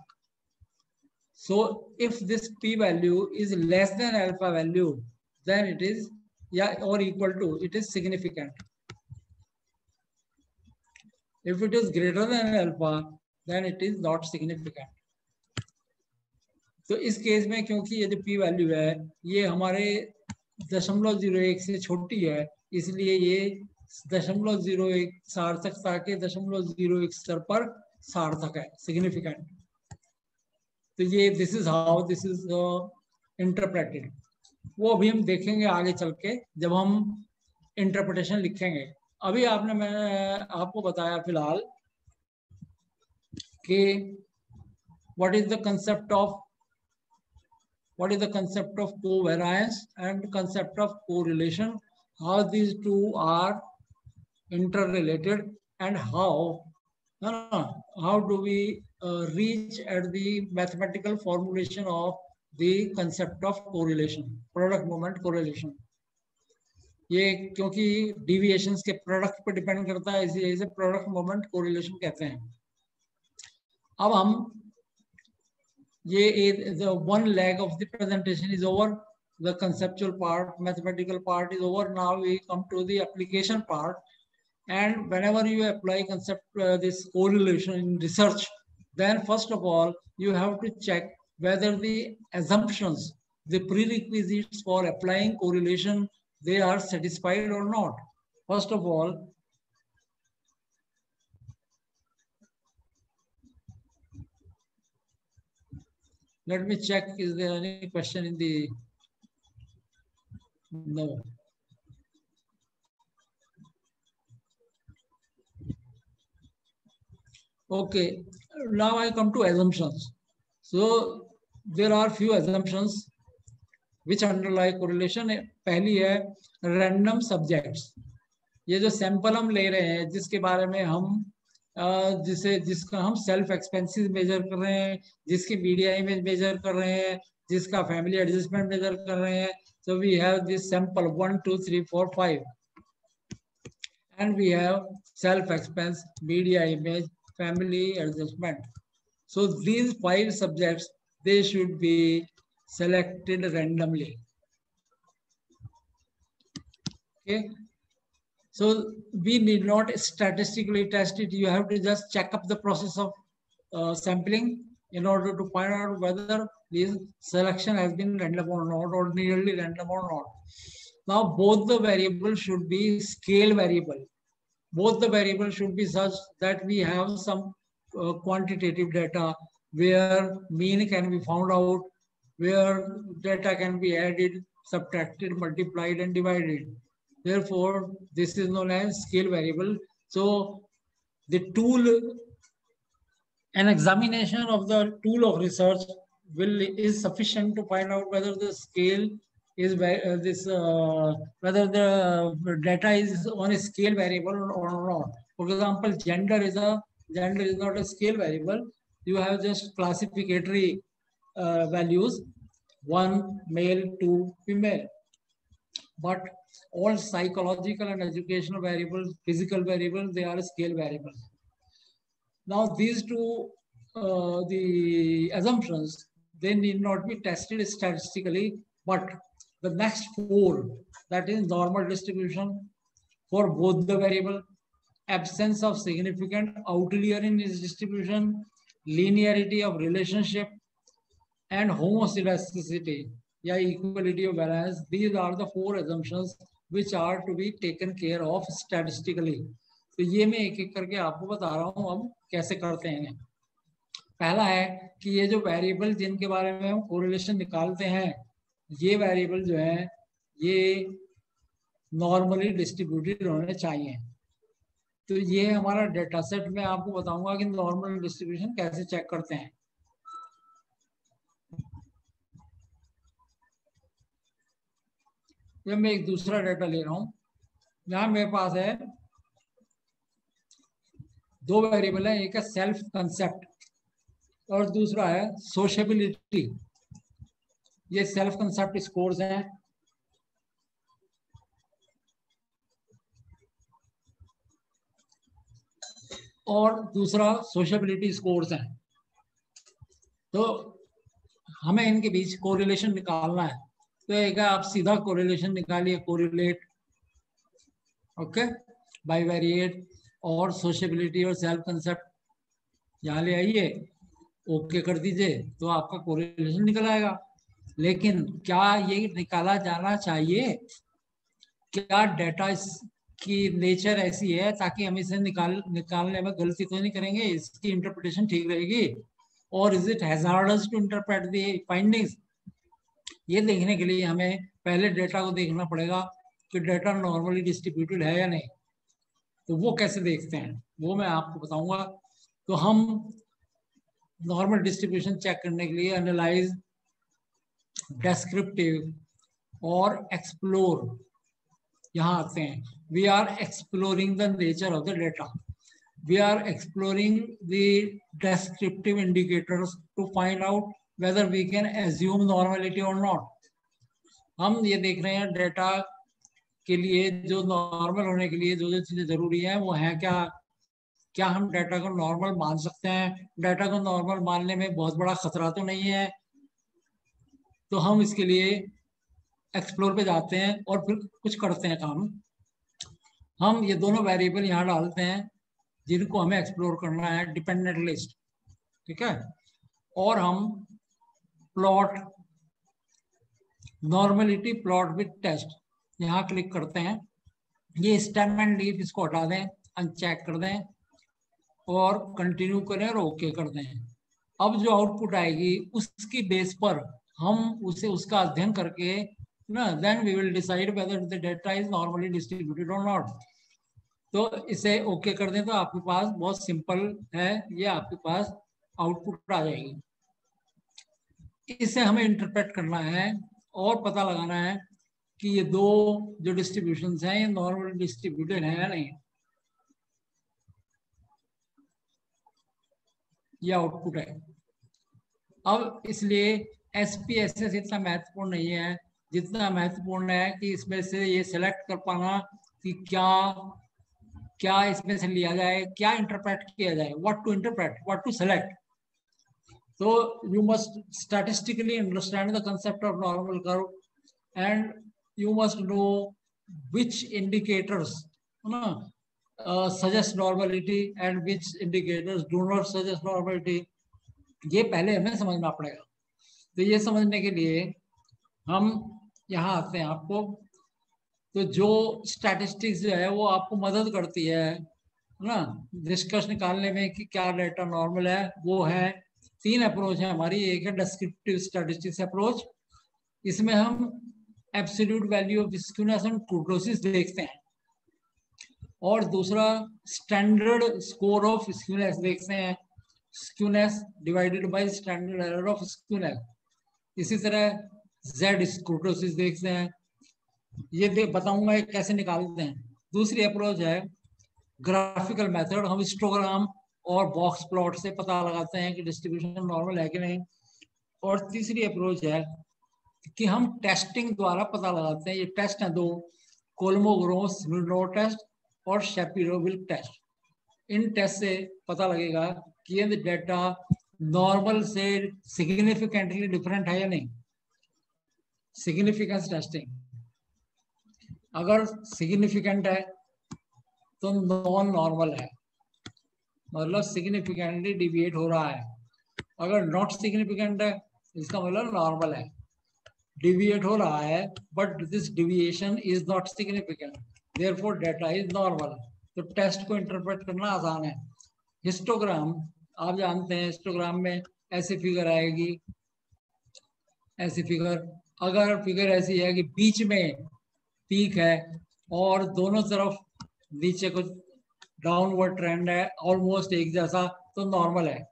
So if this p value is less than alpha value, then it is, yeah, or equal to, it is significant. If it is greater than alpha, then it is not significant. तो इस case में क्योंकि ये जो p value है ये हमारे 0.01 से छोटी है, इसलिए ये 0.01 सार्थकता के 0.01 स्तर पर सार्थक है, सिग्निफिकेंट. तो ये this is how this is interpreted. वो अभी हम देखेंगे आगे चल के जब हम इंटरप्रिटेशन लिखेंगे. अभी मैंने आपको बताया फिलहाल कि what is the concept of covariance and concept of correlation, how these two are interrelated, and how do we reach at the mathematical formulation of the concept of correlation, product moment correlation. ये क्योंकि deviations के product पर depend करता है, इसलिए इसे product moment correlation कहते हैं. अब हम the one leg of the presentation is over, the conceptual part, mathematical part is over. Now we come to the application part, and whenever you apply this correlation in research, then first of all you have to check whether the assumptions, the prerequisites for applying correlation, they are satisfied or not. First of all, let me check, is there any question in the, no. Okay, now I come to assumptions. So there are few assumptions which underlie correlation. पहली है random subjects. ये जो sample हम ले रहे हैं, जिसके बारे में हम जिसका हम सेल्फ एक्सपेंसेस मेजर कर रहे हैं, जिसकी मीडिया इमेज मेजर कर रहे हैं, जिसका फैमिली एडजस्टमेंट मेजर कर रहे हैं. So we have this sample 1, 2, 3, 4, 5, and we have self expense, media image, family adjustment. So these 5 subjects, they should be selected randomly. Okay. So we need not statistically test it. You have to just check up the process of sampling in order to find out whether this selection has been random or not, or nearly random or not. Now both the variables should be scale variable. Both the variables should be such that we have some quantitative data where mean can be found out, where data can be added, subtracted, multiplied, and divided. Therefore, this is known as scale variable. So the tool, an examination of the tool of research is sufficient to find out whether the scale is whether the data is on a scale variable or not. For example, gender is not a scale variable. You have just classificatory values, 1 male, 2 female. But all psychological and educational variables, physical variables, they are scale variables. Now these two, the assumptions, they need not be tested statistically, but the next 4, that is normal distribution for both the variable, absence of significant outlier in its distribution, linearity of relationship, and homoscedasticity, या equality of balance. These are the 4 assumptions which are to be taken care of statistically. तो ये मैं एक एक करके आपको बता रहा हूँ अब कैसे करते हैं. पहला है कि ये जो वेरिएबल जिनके बारे में हम कोरिलेशन निकालते हैं, ये वेरिएबल जो है ये नॉर्मली डिस्ट्रीब्यूटेड होने चाहिए. तो ये हमारा डेटा सेट में आपको बताऊंगा कि नॉर्मल डिस्ट्रीब्यूशन कैसे चेक करते हैं. जब मैं एक दूसरा डेटा ले रहा हूं, यहाँ मेरे पास है 2 वेरिएबल है, एक है सेल्फ कंसेप्ट और दूसरा है सोशेबिलिटी. ये सेल्फ कंसेप्ट स्कोर्स हैं और दूसरा सोशेबिलिटी स्कोर्स हैं. तो हमें इनके बीच कोरिलेशन निकालना है, तो एक आप सीधा कोरिलेशन निकालिए, कोरिलेट ओके बाय वेरिएट और सोशेबिलिटी और सेल्फ कंसेप्ट यहाँ ले आइए, ओके कर दीजिए, तो आपका कोरिलेशन निकल आएगा। लेकिन क्या ये निकाला जाना चाहिए? क्या डाटा की नेचर ऐसी है ताकि हम इसे निकालने में गलती तो नहीं करेंगे, इसकी इंटरप्रिटेशन ठीक रहेगी? और is it hazardous to interpret the findings? ये देखने के लिए हमें पहले डेटा को देखना पड़ेगा कि डेटा नॉर्मली डिस्ट्रीब्यूटेड है या नहीं। तो वो कैसे देखते हैं वो मैं आपको बताऊंगा। तो हम नॉर्मल डिस्ट्रीब्यूशन चेक करने के लिए एनालाइज, डेस्क्रिप्टिव और एक्सप्लोर यहाँ आते हैं। We are exploring the nature of the data, we are exploring the descriptive indicators to find out whether we can assume normality और नॉट। हम ये देख रहे हैं डेटा के लिए जो नॉर्मल होने के लिए जो जो चीजें जरूरी है वो है क्या? क्या हम डाटा को नॉर्मल मान सकते हैं? डाटा को नॉर्मल मानने में बहुत बड़ा खतरा तो नहीं है? तो हम इसके लिए एक्सप्लोर पे जाते हैं और फिर कुछ करते हैं काम। हम ये दोनों वेरिएबल यहाँ डालते हैं जिनको हमें एक्सप्लोर करना है, डिपेंडेंट लिस्ट, ठीक है। और हम plot normality plot with test यहाँ क्लिक करते हैं। ये स्टेम एंड लीफ इसको हटा दें, अनचेक कर दें और कंटिन्यू करें और ओके कर दें। अब जो आउटपुट आएगी उसकी बेस पर हम उसे उसका अध्ययन करके ना then we will decide whether the data is normally distributed और नॉट। तो इसे ओके कर दें तो आपके पास बहुत सिंपल है, ये आपके पास आउटपुट आ जाएगी। इसे हमें इंटरप्रेट करना है और पता लगाना है कि ये दो जो डिस्ट्रीब्यूशंस हैं ये नॉर्मल डिस्ट्रीब्यूटेड है या नहीं। ये आउटपुट है। अब इसलिए SPSS इतना महत्वपूर्ण नहीं है जितना महत्वपूर्ण है कि इसमें से ये सिलेक्ट कर पाना कि क्या क्या इसमें से लिया जाए, क्या इंटरप्रेट किया जाए, what to interpret, what to select. So you must statistically understand the concept of normal curve and you must know which indicators suggest normality and which indicators do not suggest normality. ये पहले हमें समझना पड़ेगा। तो ये समझने के लिए हम यहाँ आते हैं आपको। तो जो स्टैटिस्टिक्स जो है वो आपको मदद करती है ना निष्कर्ष निकालने में कि क्या डेटा नॉर्मल है। वो है 3 अप्रोच है हमारी। एक है डिस्क्रिप्टिव स्टैटिस्टिक्स अप्रोच, इसमें हम absolute value of skewness and कुर्टोसिस देखते हैं। और दूसरा स्टैंडर्ड स्कोर ऑफ स्क्यूनेस देखते हैं, skewness divided by standard error of skewness. इसी तरह जेड कुर्टोसिस देखते हैं। ये बताऊंगा ये कैसे निकालते हैं। दूसरी अप्रोच है ग्राफिकल मेथड, हम हिस्टोग्राम और बॉक्स प्लॉट से पता लगाते हैं कि डिस्ट्रीब्यूशन नॉर्मल है कि नहीं। और तीसरी अप्रोच है कि हम टेस्टिंग द्वारा पता लगाते हैं। ये टेस्ट हैं 2, कोल्मोग्रोस टेस्ट और शेपिरो-विल्क टेस्ट। इन टेस्ट से पता लगेगा कि ये डेटा नॉर्मल से सिग्निफिकेंटली डिफरेंट है या नहीं। सिग्निफिकेंस टेस्टिंग, अगर सिग्निफिकेंट है तो नॉन नॉर्मल है, मतलब सिग्निफिकेंटली डिविएट हो रहा है। अगर नॉट सिग्निफिकेंट है इसका मतलब नॉर्मल है। डिविएट हो रहा है but this deviation is not significant, therefore data is normal. तो टेस्ट को इंटरप्रेट करना आसान है। हिस्टोग्राम आप जानते हैं, हिस्टोग्राम में ऐसी फिगर आएगी, ऐसी फिगर। अगर फिगर ऐसी है कि बीच में पीक है और दोनों तरफ नीचे कुछ डाउनवर्ड ट्रेंड है ऑलमोस्ट एक जैसा, तो नॉर्मल है।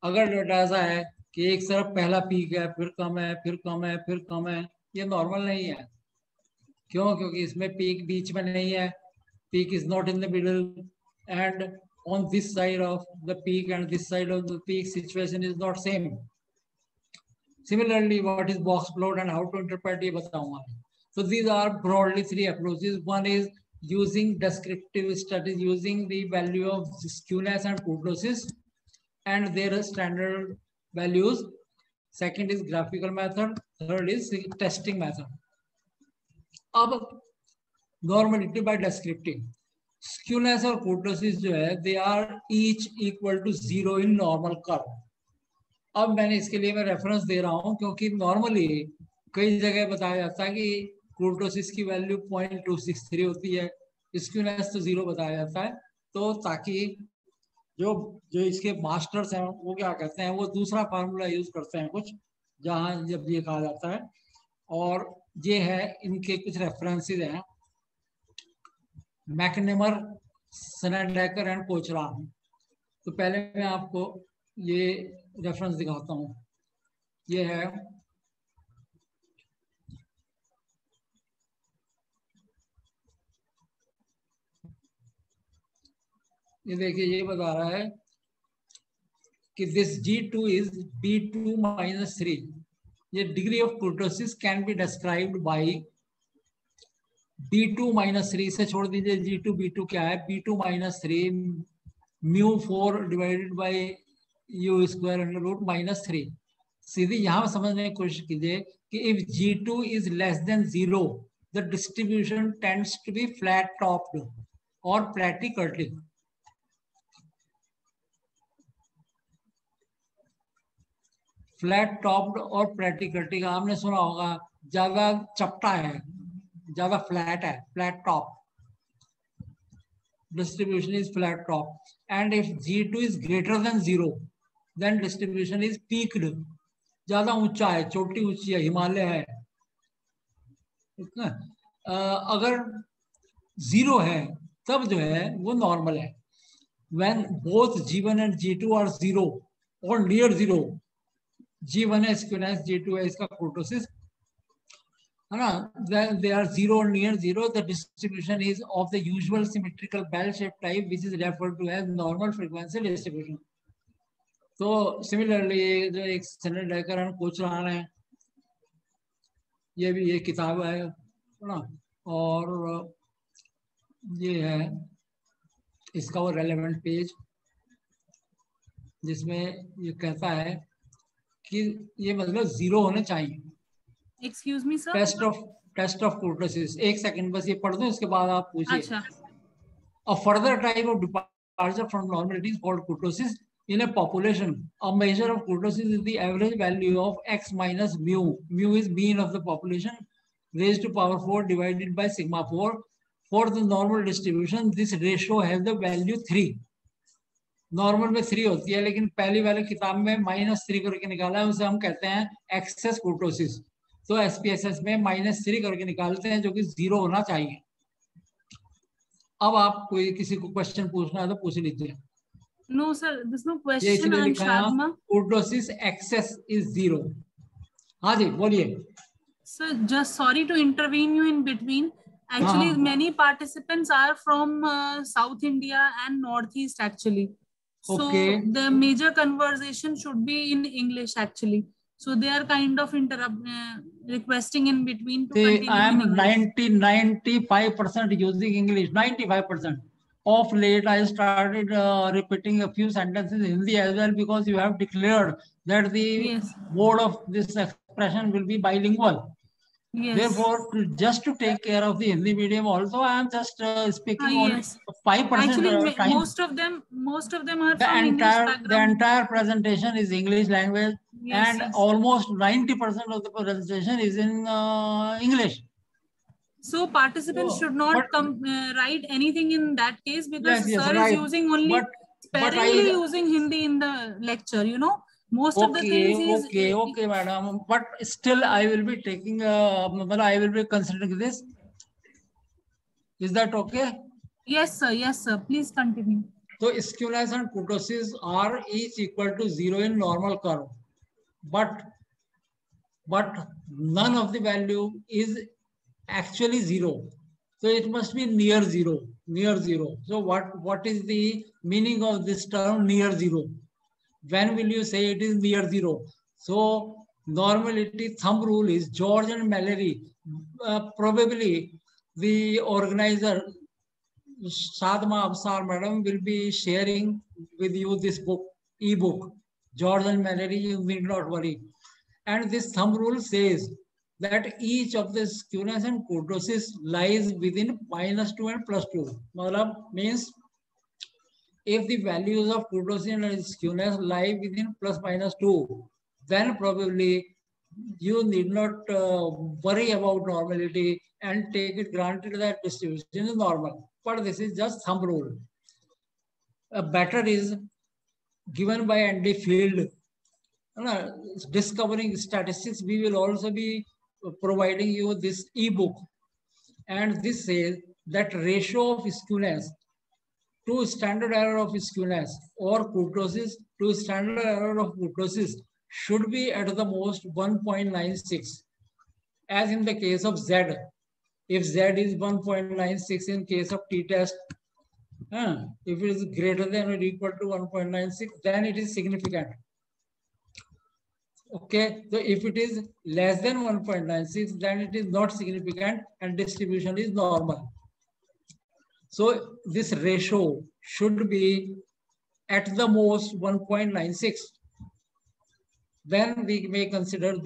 अगर डेटा ऐसा है कि एक तरफ पहला पीक है फिर कम है फिर कम है फिर कम है, ये नॉर्मल नहीं है। क्यों? क्योंकि इसमें पीक बीच में नहीं है, peak is not in the middle and on this side of the peak and this side of the peak situation is not same. Similarly, what is box plot and how to interpret ये बताऊंगा। So these are broadly 3 approaches. One is using descriptive studies, using the value of skewness and kurtosis and their standard values, second is graphical method, third is testing method. अब normality by descriptive, skewness और kurtosis जो है they are each equal to 0 in normal curve. अब मैंने इसके लिए मैं reference दे रहा हूं क्योंकि नॉर्मली कई जगह बताया जाता है कि कुर्टोसिस की वैल्यू 0.263 होती है, स्क्यूनेस तो 0 बताया जाता है, तो ताकि जो इसके मास्टर्स हैं वो क्या कहते हैं, वो दूसरा फार्मूला यूज करते हैं कुछ, जहां जब ये कहा जाता है. और ये है इनके कुछ रेफरेंसेस हैं, मैकनेमर, सनेडेकर एंड कोचरान. तो पहले मैं आपको ये रेफरेंस दिखाता हूँ. ये है ये देखिए, ये बता रहा है कि this G2 is B2 minus 3. ये degree of कुर्टोसिस can be described bye B2 minus 3 से छोड़ दीजिए, G2 B2 क्या है, B2 minus 3 μ4 divided by U square under root minus 3. सीधी यहां समझने की कोशिश कीजिए कि if G2 is less than 0 the distribution tends to be flat topped और प्लैटिकर्टिक. फ्लैट टॉप्ड और प्लैटिकर्टिक आपने सुना होगा, ज्यादा चपटा है, ज्यादा फ्लैट है, flat top, distribution is flat top. And if G2 is greater than 0 then distribution is peaked. ज्यादा ऊंचा है, चोटी ऊंची है, हिमालय है. अगर 0 है तब जो है वो नॉर्मल है. when both G1 and G2 are 0 or near 0, G1 है स्क्यूनेस, G2 है इसका कुर्टोसिस, है ना, they are 0 or near 0, the distribution is of the usual symmetrical bell-shaped type which is referred to as normal frequency distribution. तो similarly जो एक सनेडेकर and कोचरान है, ये भी ये किताब है ना, और ये है इसका वो रेलेवेंट पेज जिसमें ये कहता है कि ये मतलब 0 होने चाहिए. Excuse me, sir. Test of kurtosis. एक सेकंड बस ये पढ़ दूं, इसके बाद आप पूछिए. अच्छा. A further type of departure from normality is called kurtosis. In a population, a measure of kurtosis is the average value of x minus mu. Mu is mean of the population raised to power 4 divided by sigma 4. For the normal distribution, this ratio has the value 3. Normal में 3 होती है, लेकिन पहली वाली किताब में -3 करके निकाला है, उसे हम कहते हैं एक्सेस कुर्टोसिस. तो SPSS में -3 करके निकालते हैं, जो कि 0 होना चाहिए. अब आप कोई किसी को क्वेश्चन पूछना है तो पूछ लीजिए. No, sir, there's no question. I'm Shadma. Kurtosis excess is 0. हाँ जी, बोलिए. Sir, just sorry to intervene you in between. Actually, many participants are from South India and Northeast actually. So the major conversation should be in English actually. So they are kind of requesting in between to continue. I am 95% using English. 95%. Of late, I started repeating a few sentences in Hindi as well, because you have declared that the mode of this expression will be bilingual. Yes. Therefore, just to take care of the Hindi medium also, I am just speaking on 5%. Actually, time. most of them are from English background. The entire presentation is English language, and almost 90% of the presentation is in English. So participants should not write anything in that case, because sir is using only sparingly using Hindi in the lecture. You know, most of the things is okay, madam. But still, I will be taking. I will be considering this. Is that okay? Yes, sir. Yes, sir. Please continue. So skewness and kurtosis are each equal to 0 in normal curve, but none of the value is actually 0. So it must be near 0. Near 0. So what is the meaning of this term near 0? When will you say it is near 0? So normality thumb rule is George and Mallory. Probably the organizer Sadma Absar madam will be sharing with you this book, e-book. George and Mallory, you need not worry. And this thumb rule says that each of the skewness and kurtosis lies within -2 and +2. Means if the values of kurtosis and skewness lie within ±2, then probably you need not worry about normality and take it granted that distribution is normal. But this is just thumb rule. A better is given by Andy Field. Discovering statistics, we will also be providing you this ebook. And this says that ratio of skewness to standard error of skewness or kurtosis to standard error of kurtosis should be at the most 1.96, as in the case of Z. If Z is 1.96 in case of t-test, if it is greater than or equal to 1.96, then it is significant. Okay, so if it is less than 1.96, then it is not significant and distribution is normal. So this ratio should be at the most 1.96. Then we may consider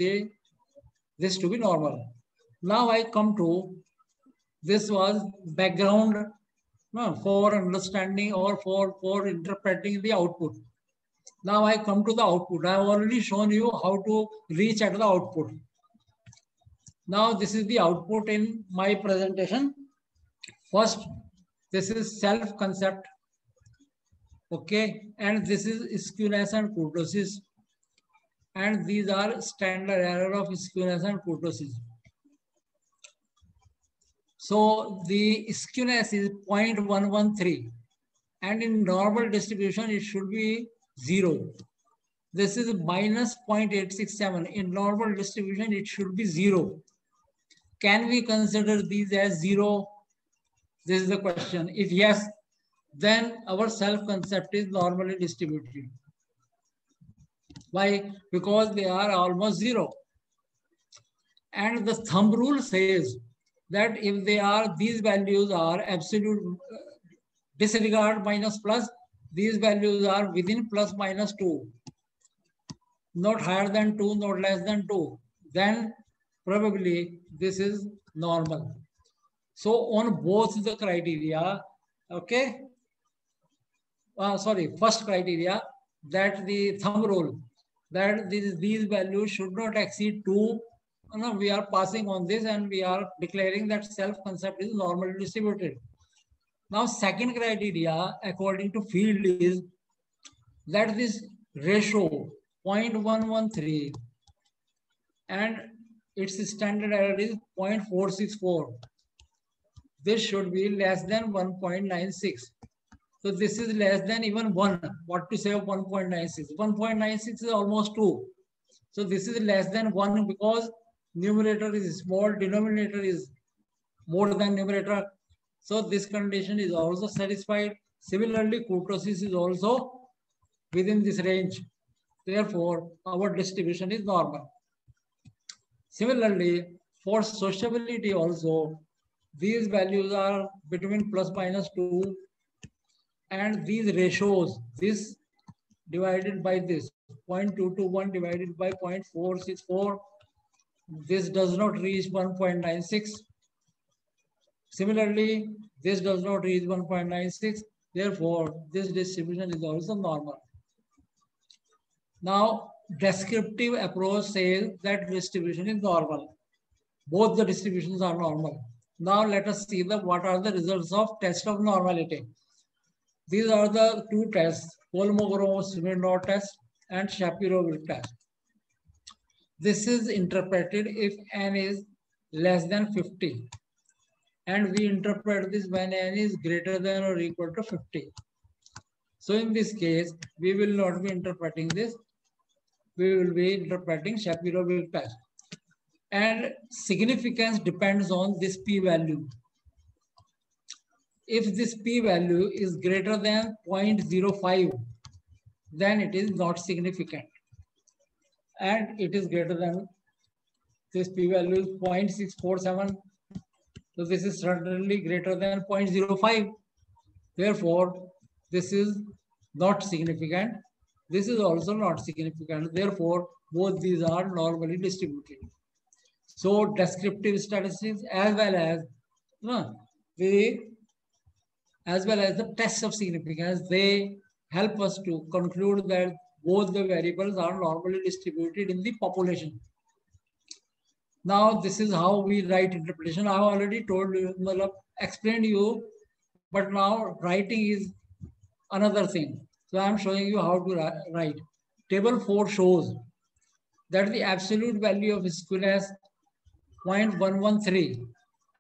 this to be normal. Now I come to, this was background for understanding or for interpreting the output. Now I come to the output. I have already shown you how to reach at the output. Now this is the output in my presentation. First, this is self-concept. Okay, and this is skewness and kurtosis. And these are standard error of skewness and kurtosis. So the skewness is 0.113, and in normal distribution it should be 0. This is minus 0.867. In normal distribution it should be 0. Can we consider these as 0? This is the question. If yes, then our self-concept is normally distributed. Why? Because they are almost 0. And the thumb rule says that if they are, these values are absolute, disregard minus plus, these values are within ±2, not higher than 2, not less than 2, then probably this is normal. So on both the criteria, okay, first criteria, that the thumb rule, that these values should not exceed 2. No, we are passing on this and we are declaring that self-concept is normally distributed. Now, second criteria, according to Field, is that this ratio 0.113 and its standard error is 0.464. This should be less than 1.96. So this is less than even 1. What to say of 1.96? 1.96 is almost 2. So this is less than 1 because numerator is small, denominator is more than numerator. So this condition is also satisfied. Similarly, kurtosis is also within this range. Therefore, our distribution is normal. Similarly, for sociability also, these values are between ±2, and these ratios, this divided by this, 0.221 divided by 0.464, this does not reach 1.96. Similarly, this does not reach 1.96. Therefore, this distribution is also normal. Now, descriptive approach says that distribution is normal. Both the distributions are normal. Now, let us see what are the results of test of normality. These are the two tests, Kolmogorov-Smirnov test and Shapiro-Wilk test. This is interpreted if n is less than 50. And we interpret this when n is greater than or equal to 50. So in this case, we will not be interpreting this. We will be interpreting Shapiro-Wilk test. And significance depends on this p-value. If this p-value is greater than 0.05, then it is not significant. And it is greater than, this p-value is 0.647. So this is certainly greater than 0.05. Therefore, this is not significant. This is also not significant. Therefore, both these are normally distributed. So descriptive statistics as well as the tests of significance, they help us to conclude that both the variables are normally distributed in the population. Now this is how we write interpretation. I have already told you, explained you, but now writing is another thing. So I am showing you how to write. Table 4 shows that the absolute value of skewness 0.113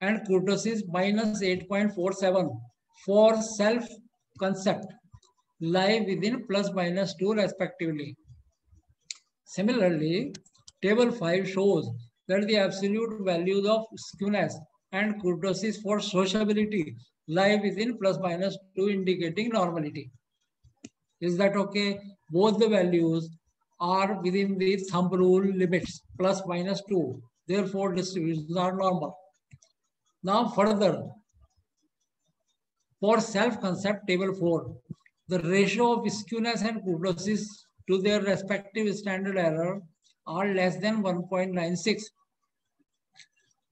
and kurtosis minus 8.47 for self-concept lie within plus minus 2 respectively. Similarly, table 5 shows that the absolute values of skewness and kurtosis for sociability lie within plus minus 2, indicating normality. Is that okay? Both the values are within the thumb rule limits, plus minus 2. Therefore, distributions are normal. Now further, for self-concept, table 4, the ratio of skewness and kurtosis to their respective standard error are less than 1.96.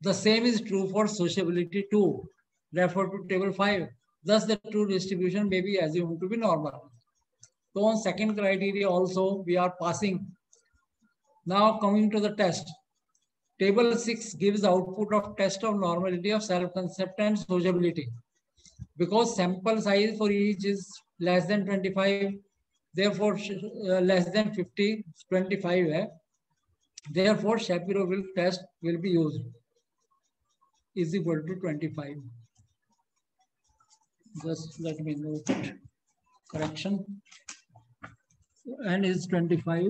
The same is true for sociability too. Refer to table 5. Thus, the true distribution may be assumed to be normal. So on second criteria also we are passing. Now coming to the test. Table 6 gives output of test of normality of self-concept and sociability. Because sample size for each is less than 25, therefore less than 50, 25. Therefore Shapiro-Wilk test will be used. Is equal to 25. Just let me note it. Correction. And is 25.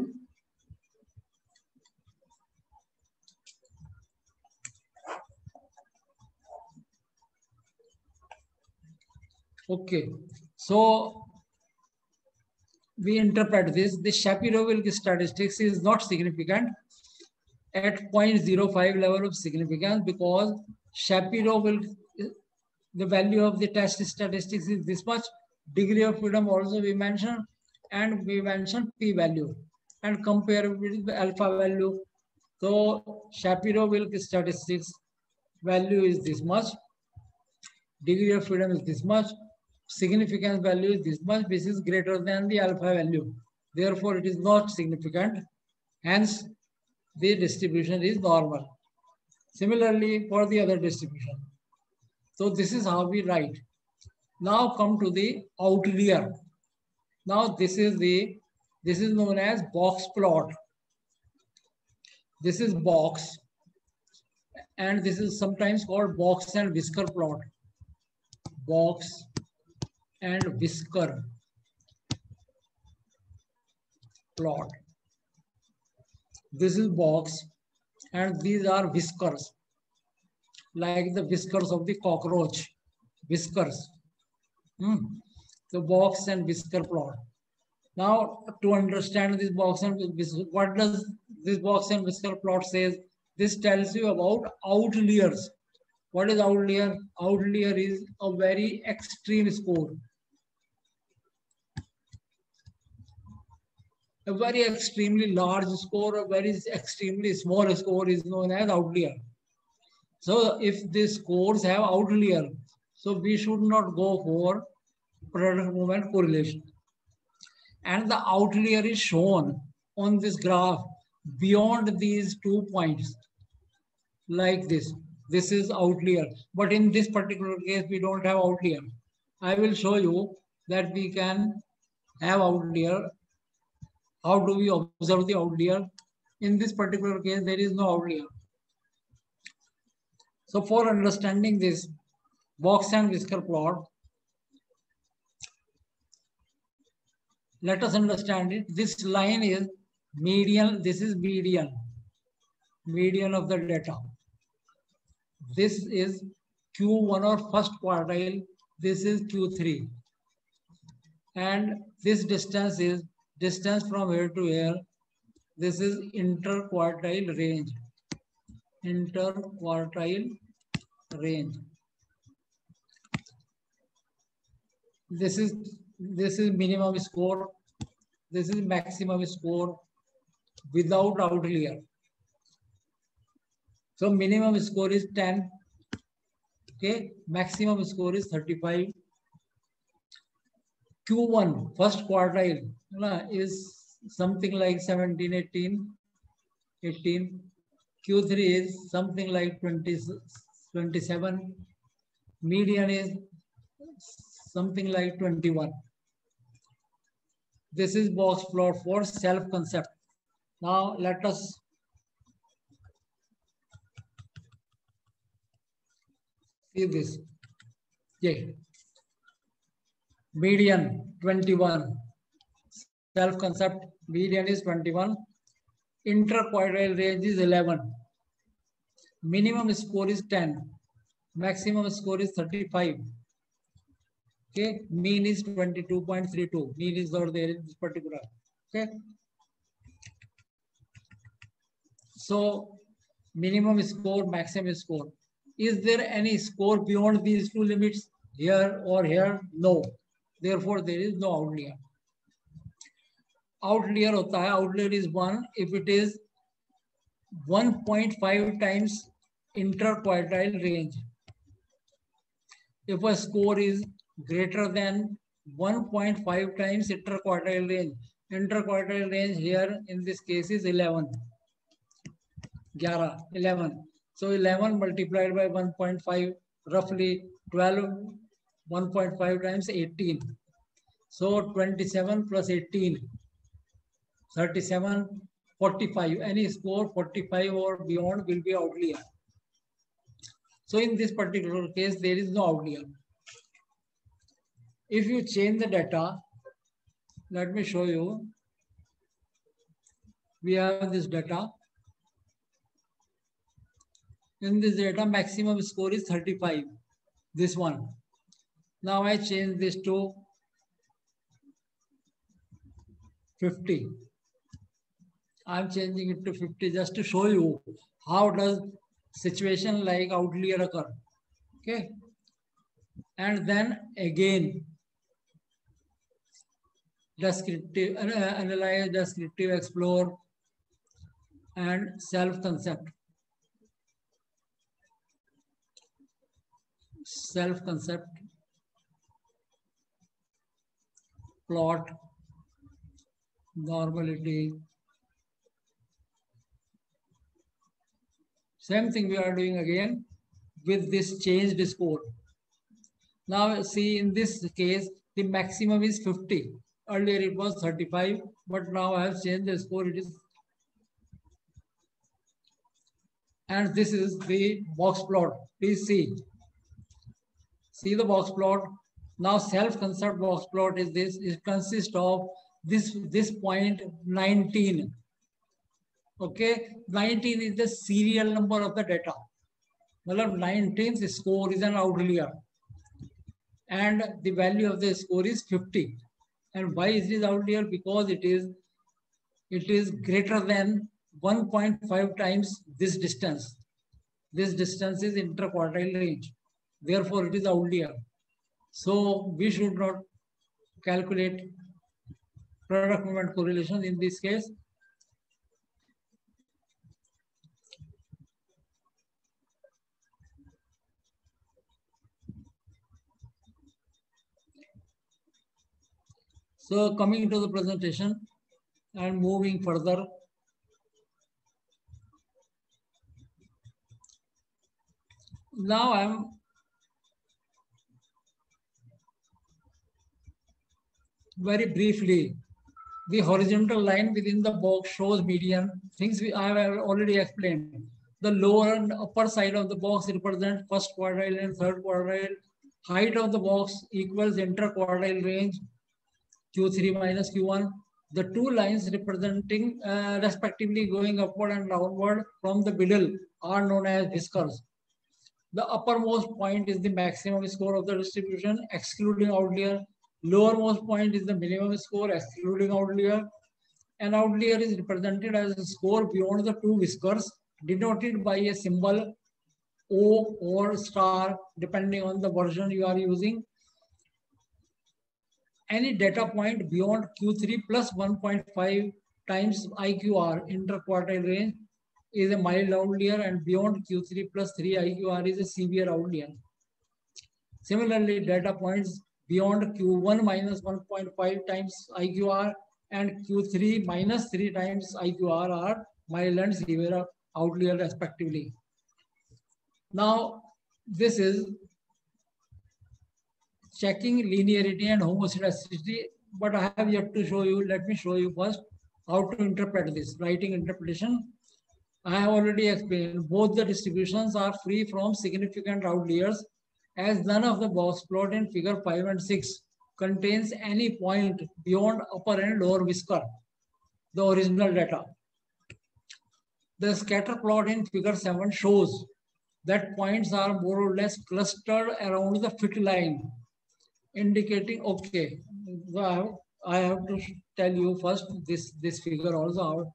Okay, so we interpret this. The Shapiro-Wilk statistics is not significant at 0.05 level of significance, because Shapiro-Wilk, the value of the test statistics is this much. Degree of freedom also we mentioned, and we mentioned p-value and compare with the alpha value. So Shapiro-Wilk statistics value is this much, degree of freedom is this much, significance value is this much. This is greater than the alpha value. Therefore, it is not significant. Hence, the distribution is normal. Similarly, for the other distribution. So this is how we write. Now come to the outlier. Now this is known as box plot. This is box, and this is sometimes called box and whisker plot. Box and whisker plot. This is box, and these are whiskers, like the whiskers of the cockroach. Whiskers. The box and whisker plot. Now, to understand this box and whisker, what does this box and whisker plot says? This tells you about outliers. What is outlier? Outlier is a very extreme score. A very extremely large score, a very extremely small score is known as outlier. So if these scores have outlier, so we should not go for product movement correlation. And the outlier is shown on this graph beyond these 2 points, like this. This is outlier. But in this particular case, we don't have outlier. I will show you that we can have outlier. How do we observe the outlier? In this particular case, there is no outlier. So for understanding this box and whisker plot, let us understand it. This line is median. This is median. Median of the data. This is Q1 or first quartile. This is Q3. And this distance is distance from here to here. This is interquartile range. Interquartile range. This is minimum score. This is maximum score. without outlier. So minimum score is 10. Okay, maximum score is 35. Q1, first quartile, is something like 17, 18. Q3 is something like 20, 27. Median is something like 21. This is box plot for self-concept. Now let us see this. Yeah. Median 21. Self-concept median is 21. Interquartile range is 11. Minimum score is 10. Maximum score is 35. Okay, mean is 22.32. Mean is not there in this particular. Okay. So minimum score, maximum score. Is there any score beyond these two limits here or here? No. Therefore, there is no outlier. Outlier hota hai. Outlier is 1 if it is 1.5 times interquartile range. If a score is greater than 1.5 times interquartile range. Interquartile range here in this case is 11. 11. So 11 multiplied by 1.5, roughly 12, 1.5 times 18. So 27 plus 18, 37, 45. Any score 45 or beyond will be outlier. So in this particular case, there is no outlier. If you change the data, let me show you. We have this data. In this data, maximum score is 35. This one. Now I change this to 50. I'm changing it to 50 just to show you how does situation like outlier occur. Okay. And then again, descriptive, analyze, descriptive, explore, and self-concept. Self-concept, plot, normality. Same thing we are doing again with this changed score. Now see, in this case, the maximum is 50. Earlier it was 35, but now I have changed the score. It is, and this is the box plot. Please see. See the box plot. Now self-concept box plot is this. It consists of this point 19. Okay, 19 is the serial number of the data. Well, 19th score is an outlier. And the value of the score is 50. And why is it outlier? Because it is greater than 1.5 times this distance. This distance is interquartile range. Therefore, it is outlier. So we should not calculate product movement correlation in this case. So coming to the presentation and moving further. Now I'm very briefly, the horizontal line within the box shows median. Things I have already explained. The lower and upper side of the box represent first quartile and third quartile. Height of the box equals interquartile range, Q3 minus Q1. The two lines representing respectively going upward and downward from the middle are known as whiskers. The uppermost point is the maximum score of the distribution, excluding outlier. Lowermost point is the minimum score, excluding outlier. An outlier is represented as a score beyond the two whiskers, denoted by a symbol O or star, depending on the version you are using. Any data point beyond Q3 plus 1.5 times IQR interquartile range is a mild outlier, and beyond Q3 plus 3 IQR is a severe outlier. Similarly, data points beyond Q1 minus 1.5 times IQR and Q3 minus 3 times IQR are mild and severe outlier respectively. Now, this is checking linearity and homoscedasticity, but I have yet to show you. Let me show you first how to interpret this, writing interpretation. I have already explained both the distributions are free from significant outliers, as none of the box plot in figure 5 and 6 contains any point beyond upper and lower whisker, the original data. The scatter plot in figure 7 shows that points are more or less clustered around the fit line, indicating, okay, I have to tell you first this figure also.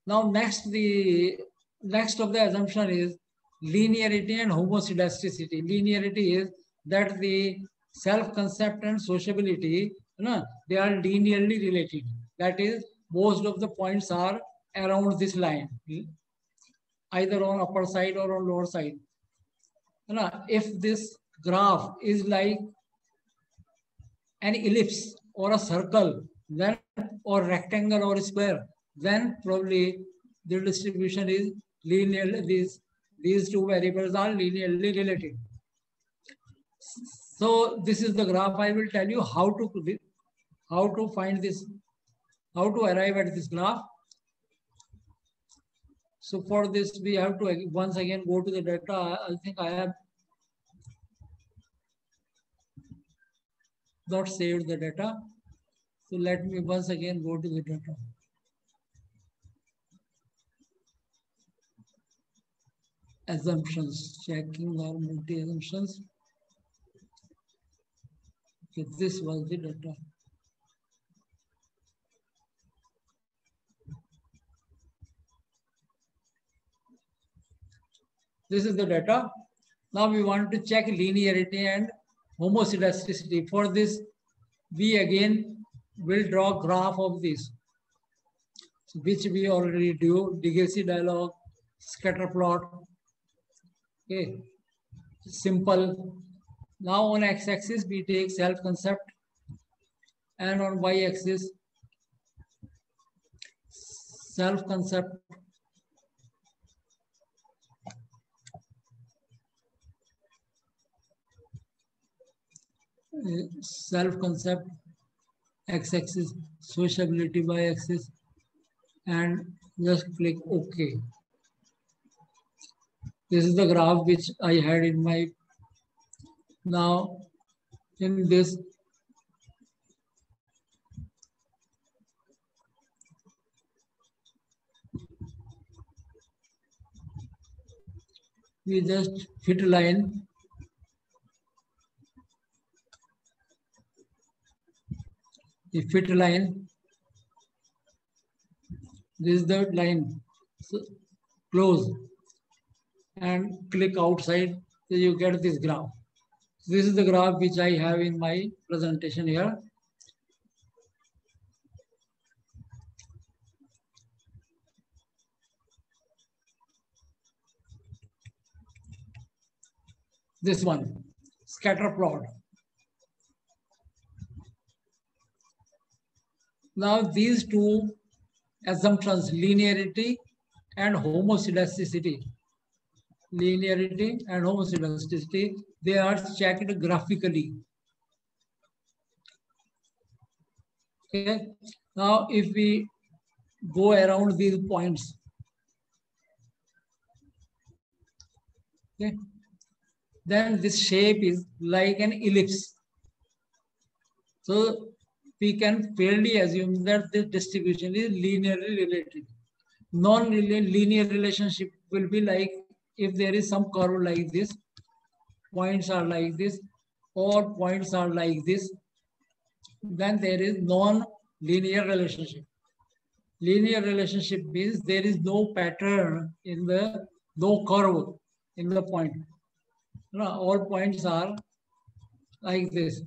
Now next of the assumption is linearity and homoscedasticity. Linearity is that the self-concept and sociability, they are linearly related. That is, most of the points are around this line, either on upper side or on lower side. If this graph is like an ellipse or a circle, then or rectangle or square, then probably the distribution is linearly. These two variables are linearly related. So this is the graph. I will tell you how to find this, how to arrive at this graph. So for this, we have to once again go to the data. I think I have not saved the data. So let me once again go to the data. Assumptions, checking our multi-assumptions. Okay, this was the data. This is the data. Now we want to check linearity and homoscedasticity. For this, we again will draw graph of this, which we already do, Degasi dialog, scatter plot. Okay, simple. Now on x-axis, we take self-concept, and on y-axis, self-concept. Self-concept, x-axis, sociability, y-axis, and just click OK. This is the graph which I had in my. Now, in this, we just fit a line. The fit line. This is the line. So close and click outside, so you get this graph. This is the graph which I have in my presentation here. This one, scatter plot. Now these two assumptions, linearity and homoscedasticity, they are checked graphically. Okay. Now if we go around these points, okay, then this shape is like an ellipse. So we can fairly assume that this distribution is linearly related. Non-linear relationship will be like if there is some curve like this, points are like this, or points are like this, then there is non-linear relationship. Linear relationship means there is no pattern in the, no curve in the point. All points are like this.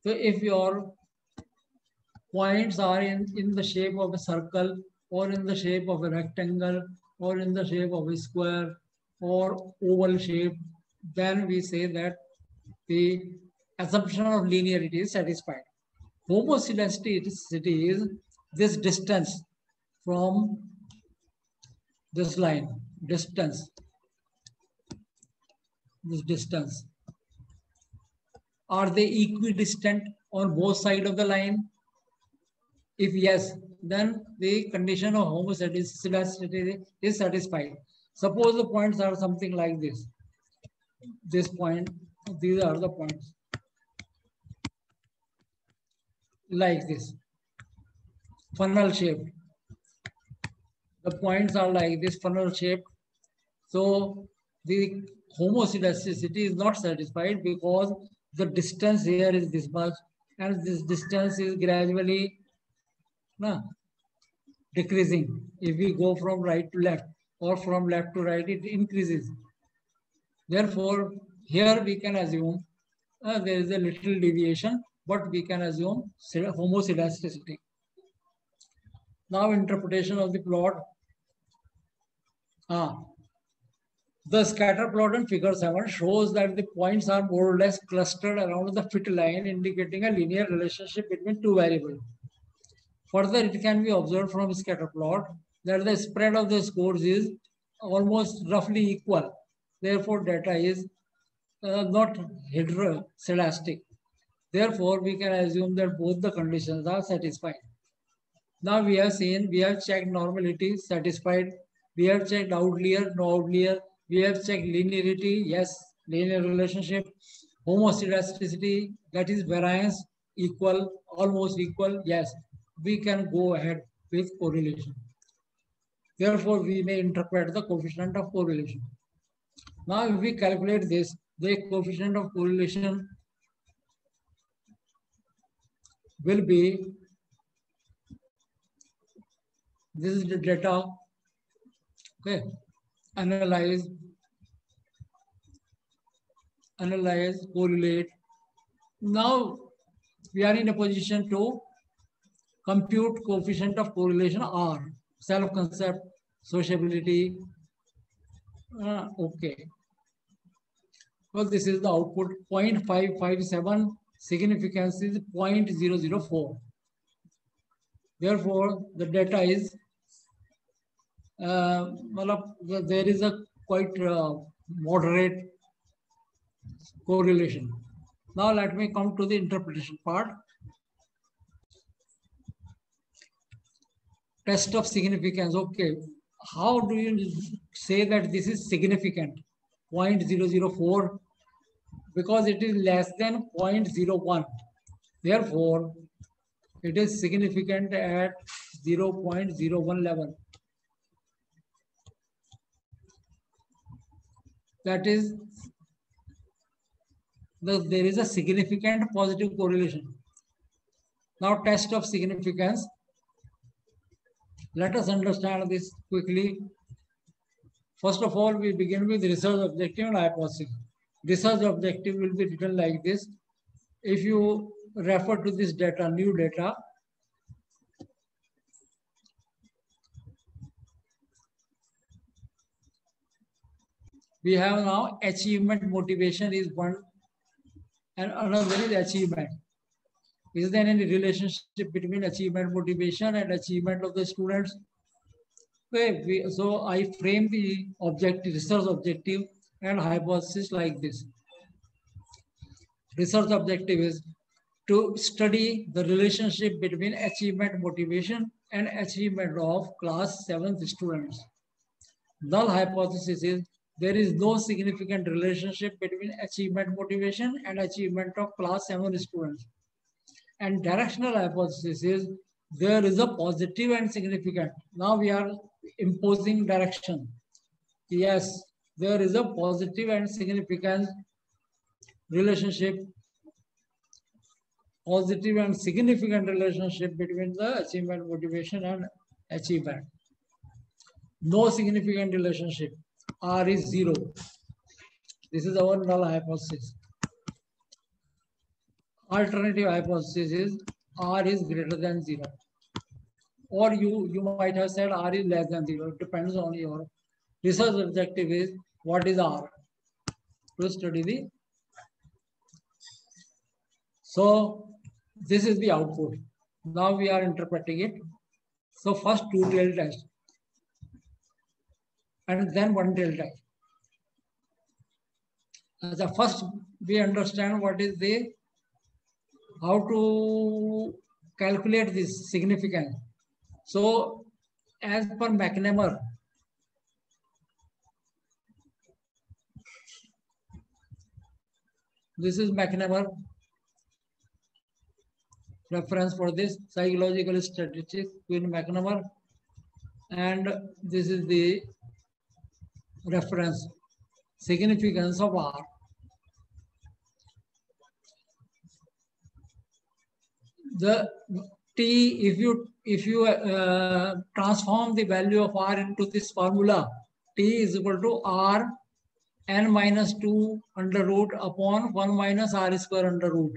So if your points are in the shape of a circle or in the shape of a rectangle or in the shape of a square or oval shape, then we say that the assumption of linearity is satisfied. Homoscedasticity is this distance from this line, this distance. Are they equidistant on both sides of the line? If yes, then the condition of homoscedasticity is satisfied. Suppose the points are something like this. This point, these are the points. Like this. Funnel shaped. The points are like this, funnel shaped. So the homoscedasticity is not satisfied because the distance here is this much and this distance is gradually decreasing. If we go from right to left or from left to right, it increases. Therefore, here we can assume there is a little deviation, but we can assume homoscedasticity. Now, interpretation of the plot. The scatter plot in figure 7 shows that the points are more or less clustered around the fit line, indicating a linear relationship between two variables. Further, it can be observed from scatter plot that the spread of the scores is almost roughly equal. Therefore, data is not heteroscedastic. Therefore, we can assume that both the conditions are satisfied. Now we have checked normality, satisfied. We have checked outlier, no outlier. We have checked linearity, yes, linear relationship. Homoscedasticity, that is variance, equal, almost equal, yes. We can go ahead with correlation. Therefore, we may interpret the coefficient of correlation. Now, if we calculate this, the coefficient of correlation will be, this is the data, okay, analyze, correlate. Now, we are in a position to compute coefficient of correlation R, self-concept, sociability. Okay. Well, this is the output, 0.557, significance is 0.004. Therefore, the data is, there is a quite moderate correlation. Now, let me come to the interpretation part. Test of significance. Okay, how do you say that this is significant? 0.004, because it is less than 0.01. Therefore, it is significant at 0.01 level. That is, there is a significant positive correlation. Now, test of significance. Let us understand this quickly. First of all, we begin with research objective and hypothesis. Research objective will be written like this. If you refer to this data, new data, we have now achievement motivation is one and another is achievement. Is there any relationship between achievement motivation and achievement of the students? Okay, so I frame the objective, research objective and hypothesis like this. Research objective is to study the relationship between achievement motivation and achievement of class 7th students. Null hypothesis is there is no significant relationship between achievement motivation and achievement of class 7 students. And directional hypothesis is there is a positive and significant. Now we are imposing direction. Yes, there is a positive and significant relationship, positive and significant relationship between the achievement motivation and achievement. No significant relationship. R is 0. This is our null hypothesis. Alternative hypothesis is R is greater than 0. Or you might have said R is less than 0. It depends on your research objective is what is R. To study the. So this is the output. Now we are interpreting it. So first two-tailed test and then one-tailed test. The first we understand what is the how to calculate this significance. So as per McNamara, this is McNamara reference for this psychological statistics in McNamara, and this is the reference significance of R. The T, if you transform the value of R into this formula, T is equal to R n minus 2 under root upon 1 minus R square under root.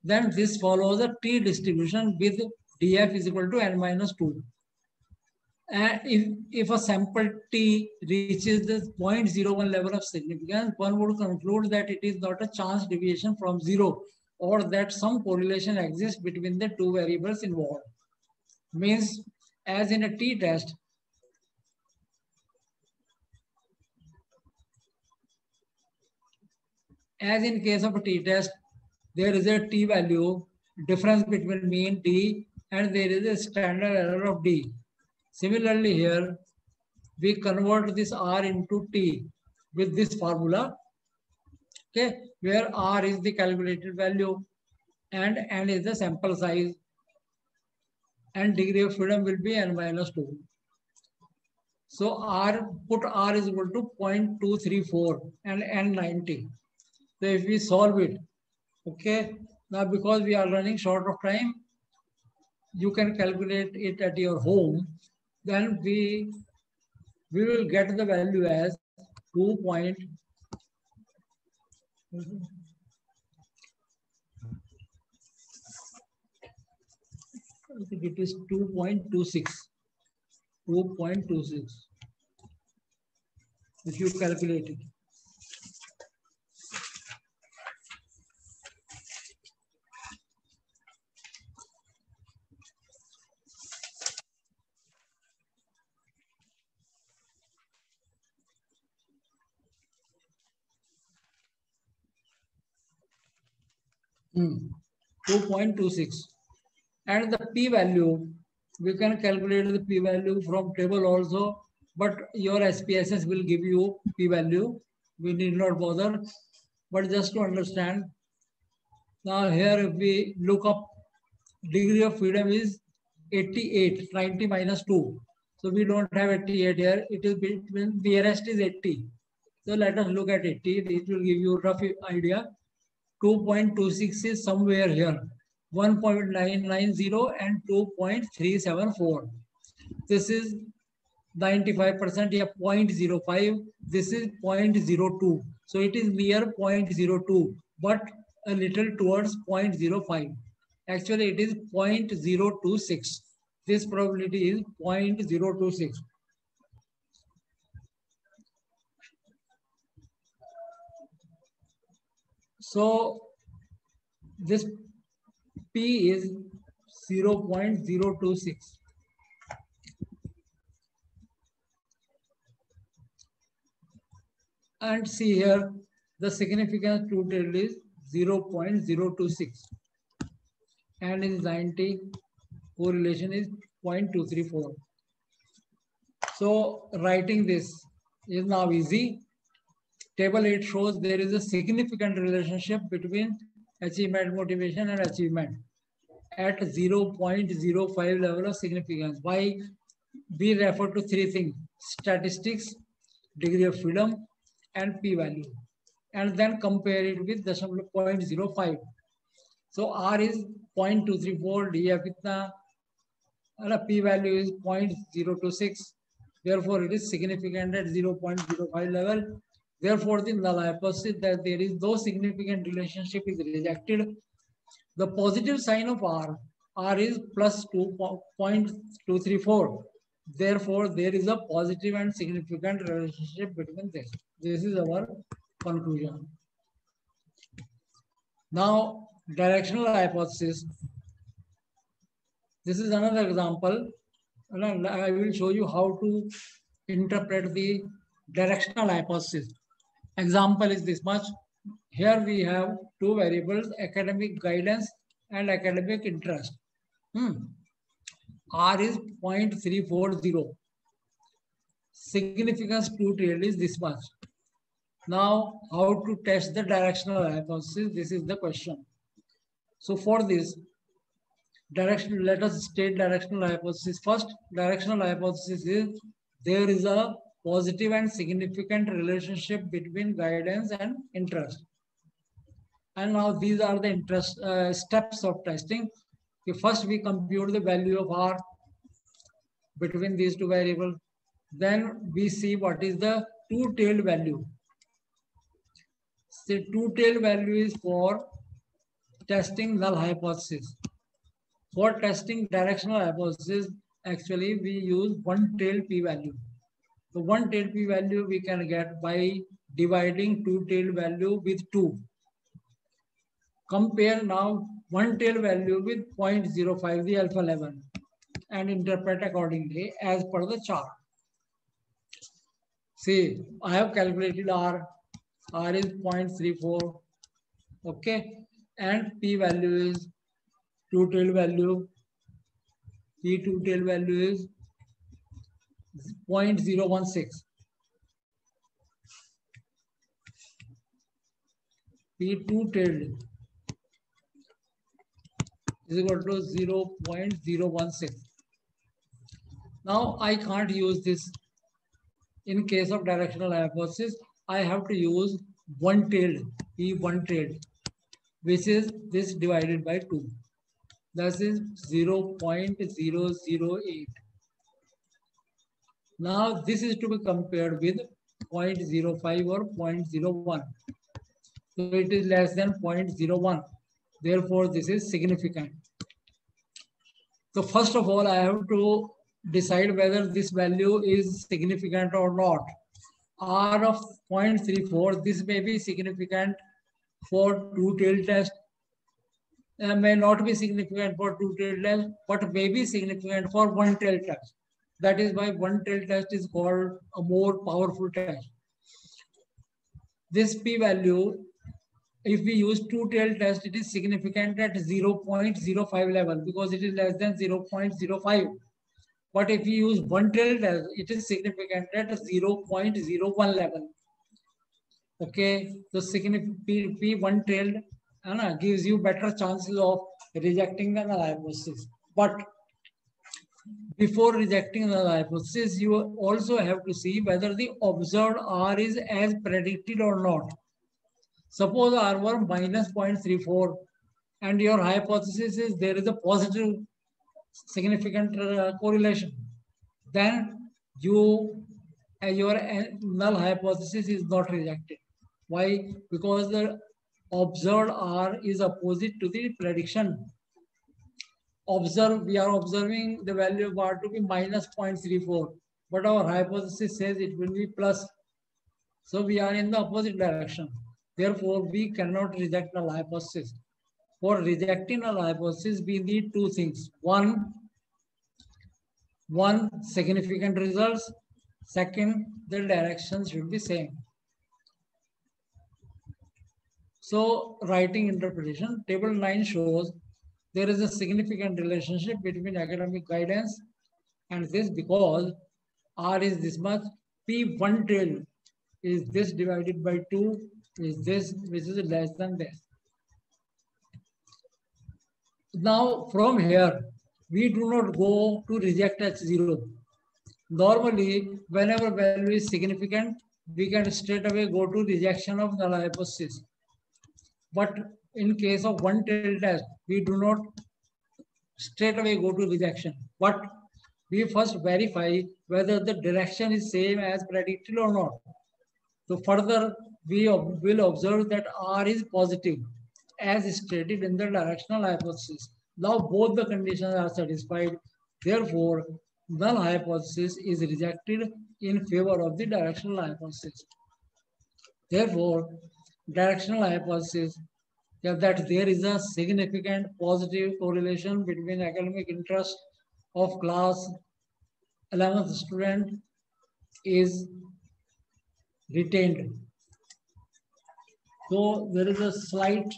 Then this follows a T distribution with df is equal to n minus 2. And if a sample T reaches the 0.01 level of significance, one would conclude that it is not a chance deviation from 0, or that some correlation exists between the two variables involved. Means, as in a t-test, as in case of a t-test, there is a t-value difference between mean t and there is a standard error of d. Similarly here, we convert this r into t with this formula, okay, where r is the calculated value and n is the sample size and degree of freedom will be n minus 2. So put r is equal to 0.234 and n 90. So if we solve it, okay, now because we are running short of time, you can calculate it at your home. Then we will get the value as 2. I think it is 2.26. 2.26. If you calculate it. Hmm. 2.26. And the p-value, we can calculate the p-value from table also, but your SPSS will give you p-value. We need not bother, but just to understand. Now here if we look up, degree of freedom is 88, 90 minus 2. So we don't have 88 here. It is between, the rest is 80. So let us look at 80. It will give you a rough idea. 2.26 is somewhere here. 1.990 and 2.374. This is 95%, yeah, 0.05. This is 0.02. So it is near 0.02, but a little towards 0.05. Actually, it is 0.026. This probability is 0.026. So this P is 0.026. And see here, the significance two-tailed is 0.026. And in 90, correlation is 0.234. So writing this is now easy. Table 8 shows there is a significant relationship between achievement motivation and achievement at 0.05 level of significance. Why? We refer to three things: statistics, degree of freedom, and p-value, and then compare it with 0.05. So R is 0.234, DF itna, and p-value is 0.026. Therefore, it is significant at 0.05 level. Therefore, the null hypothesis that there is no significant relationship is rejected. The positive sign of R is plus 2.234. Therefore, there is a positive and significant relationship between this. This is our conclusion. Now, directional hypothesis. This is another example. And I will show you how to interpret the directional hypothesis. Example is this much. Here we have two variables, academic guidance and academic interest. R is 0.340. Significance two-tailed is this much. Now, how to test the directional hypothesis? This is the question. So for this, let us state directional hypothesis first. Directional hypothesis is there is a positive and significant relationship between guidance and interest. And now these are the steps of testing. First, we compute the value of R between these two variables. Then we see what is the two-tailed value. The two-tailed value is for testing null hypothesis. For testing directional hypothesis, actually we use one-tailed p-value. The one-tailed p-value we can get by dividing two-tailed value with 2. Compare now one-tailed value with 0.05, the alpha level, and interpret accordingly as per the chart. See, I have calculated R. R is 0.34. Okay. And p-value is two-tailed value. P two-tailed value is 0.016. P two-tailed is equal to 0.016. Now I can't use this. In case of directional hypothesis, I have to use one-tailed, P one-tailed, which is this divided by 2. That is 0.008. Now this is to be compared with 0.05 or 0.01. So it is less than 0.01. Therefore, this is significant. So first of all, I have to decide whether this value is significant or not. R of 0.34, this may be significant for two-tailed test, may not be significant for two-tailed test, but may be significant for one-tailed test. That is why one-tailed test is called a more powerful test. This p-value, if we use two-tailed test, it is significant at 0.05 level because it is less than 0.05. But if we use one-tailed test, it is significant at 0.01 level. Okay, so P one-tailed gives you better chances of rejecting the null hypothesis. But before rejecting the null hypothesis, you also have to see whether the observed R is as predicted or not. Suppose R were minus 0.34 and your hypothesis is there is a positive significant correlation. Then your null hypothesis is not rejected. Why? Because the observed R is opposite to the prediction. We are observing the value of R to be minus 0.34, but our hypothesis says it will be plus. So we are in the opposite direction. Therefore, we cannot reject null hypothesis. For rejecting null hypothesis, we need two things. One, significant results. Second, the directions should be same. So, writing interpretation, table 9 shows there is a significant relationship between academic guidance and this because R is this much, P one-tailed is this divided by 2 is this, which is less than this. Now, from here, we do not go to reject H0. Normally, whenever value is significant, we can straight away go to rejection of null hypothesis. But in case of one-tailed test, we do not straight away go to rejection. But we first verify whether the direction is same as predicted or not. So further, we will observe that R is positive as stated in the directional hypothesis. Now both the conditions are satisfied. Therefore, null hypothesis is rejected in favor of the directional hypothesis. Therefore, directional hypothesis that there is a significant positive correlation between academic interest of class 11th student is retained. So there is a slight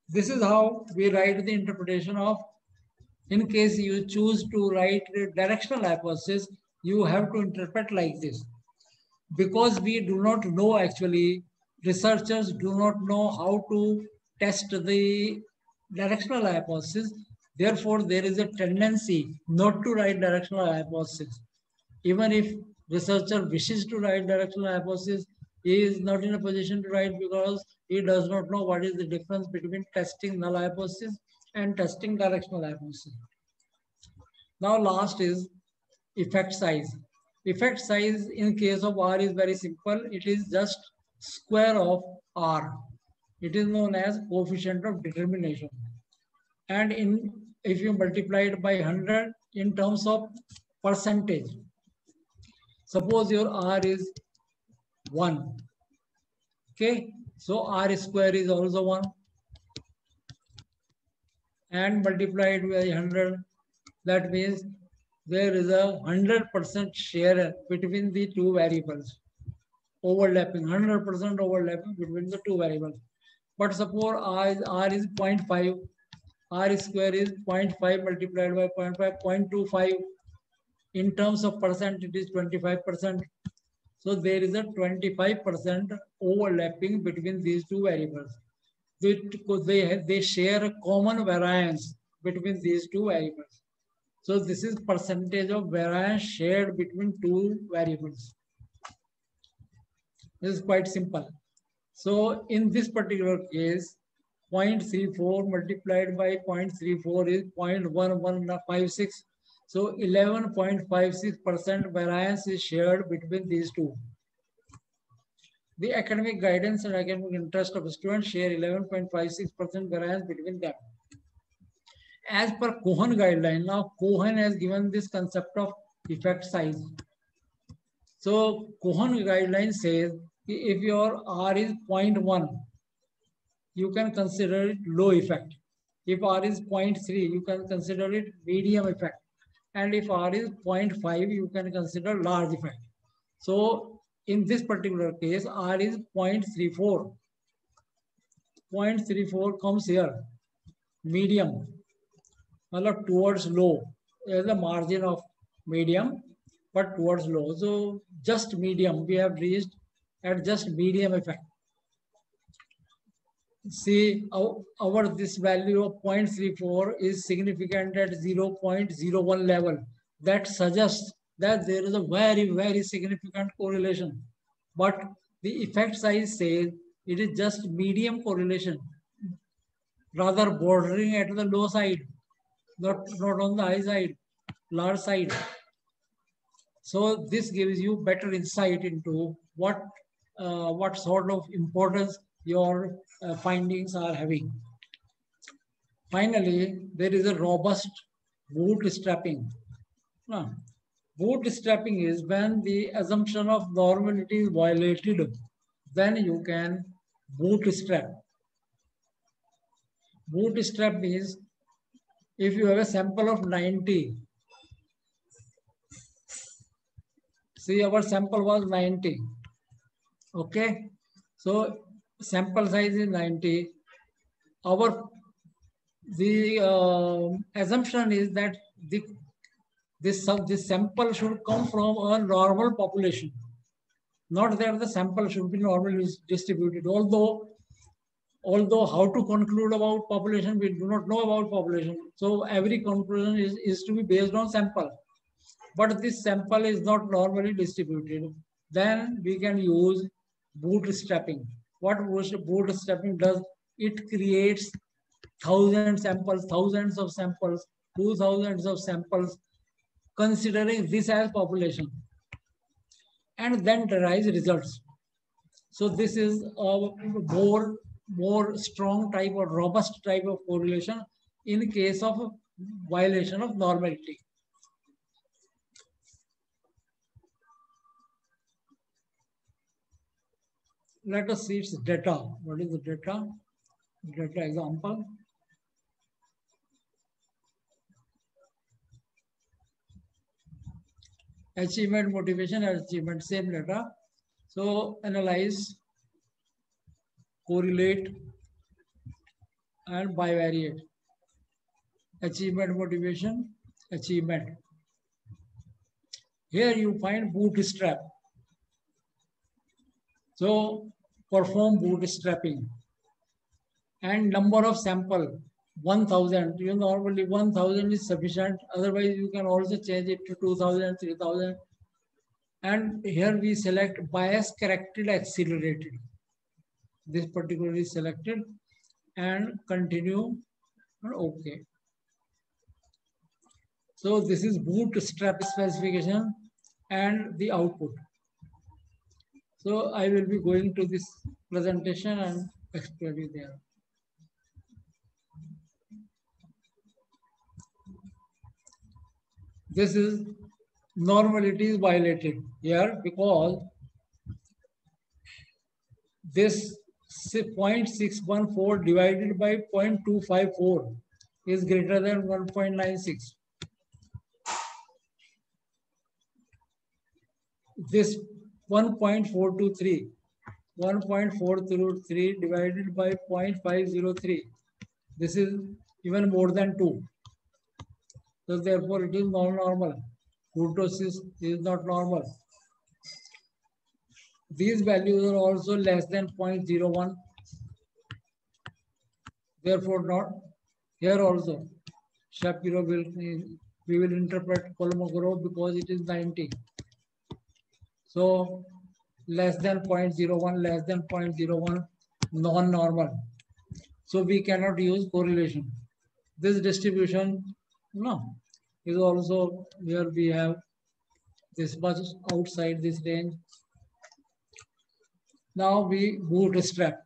this is how we write the interpretation of, in case you choose to write directional hypothesis, you have to interpret like this. Because we do not know actually, researchers do not know how to test the directional hypothesis. Therefore, there is a tendency not to write directional hypothesis. Even if researcher wishes to write directional hypothesis, he is not in a position to write because he does not know what is the difference between testing null hypothesis and testing directional hypothesis. Now last is effect size. Effect size in case of R is very simple. It is just square of R. It is known as coefficient of determination. And if you multiply it by 100 in terms of percentage, suppose your R is 1. Okay, so R square is also 1. And multiply it by 100. That means there is a 100% share between the two variables. Overlapping, 100% overlapping between the two variables. But suppose R is 0.5. R square is 0.5 multiplied by 0.5, 0.25. In terms of percent, it is 25%. So there is a 25% overlapping between these two variables. They share a common variance between these two variables. So this is percentage of variance shared between two variables. This is quite simple. So in this particular case, 0.34 multiplied by 0.34 is 0.1156. So 11.56% variance is shared between these two. The academic guidance and academic interest of students share 11.56% variance between them. As per Cohen guideline, now Cohen has given this concept of effect size. So Cohen guideline says if your R is 0.1, you can consider it low effect. If R is 0.3, you can consider it medium effect. And if R is 0.5, you can consider large effect. So in this particular case, R is 0.34. 0.34 comes here, medium, towards low. There is a margin of medium, but towards low. So just medium, we have reached at just medium effect. See, this value of 0.34 is significant at 0.01 level. That suggests that there is a very, very significant correlation. But the effect size says it is just medium correlation, rather bordering at the low side, not on the high side, large side. So this gives you better insight into what sort of importance your findings are having. Finally, there is a robust bootstrapping. Bootstrapping is when the assumption of normality is violated, then you can bootstrap. Bootstrap means if you have a sample of 90, see our sample was 90, okay? So sample size is 90. The assumption is that this sample should come from a normal population, not that the sample should be normally distributed. Although how to conclude about population, we do not know about population. So every conclusion is to be based on sample. But this sample is not normally distributed. Then we can use bootstrapping. What bootstrapping does, it creates thousands of samples, 2,000 of samples, considering this as population, and then derives results. So this is a more strong type or robust type of correlation in case of violation of normality. Let us see its data. What is the data? Data example. Achievement, motivation, and achievement, same data. So analyze, correlate, and bivariate. Achievement, motivation, achievement. Here you find bootstrap. So perform bootstrapping. And number of sample, 1000. You normally 1000 is sufficient. Otherwise, you can also change it to 2000, 3000. And here we select bias corrected accelerated. This particular is selected and continue. Okay. So this is bootstrap specification and the output. So I will be going to this presentation and explain it there. This is normality is violated here because this 0.614 divided by 0.254 is greater than 1.96. This 1.423 divided by 0.503, this is even more than 2. So therefore it is non-normal. Kurtosis is not normal. These values are also less than 0.01. Therefore not here also. Shapiro we will interpret Kolmogorov because it is 90. So less than 0.01, less than 0.01, non-normal. So we cannot use correlation. This distribution, no, is also here we have this much outside this range. Now we bootstrap.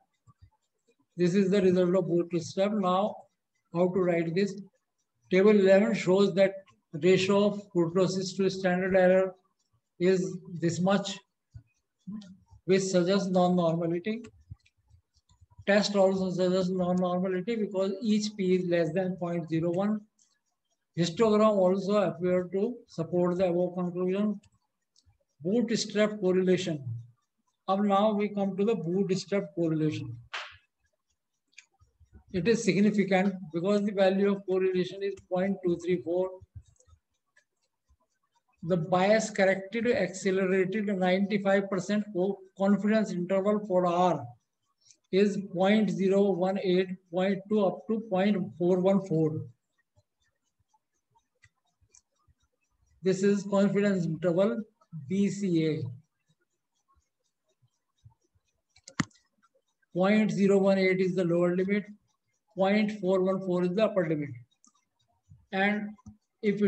This is the result of bootstrap. Now how to write this? Table 11 shows that ratio of kurtosis to standard error is this much, which suggests non-normality. Test also suggests non-normality because each p is less than 0.01. Histogram also appeared to support the above conclusion. Bootstrap correlation. Now we come to the bootstrap correlation. It is significant because the value of correlation is 0.234. The bias corrected accelerated 95% confidence interval for R is 0.018, 0.2 up to 0.414. This is confidence interval BCA. 0.018 is the lower limit, 0.414 is the upper limit. And if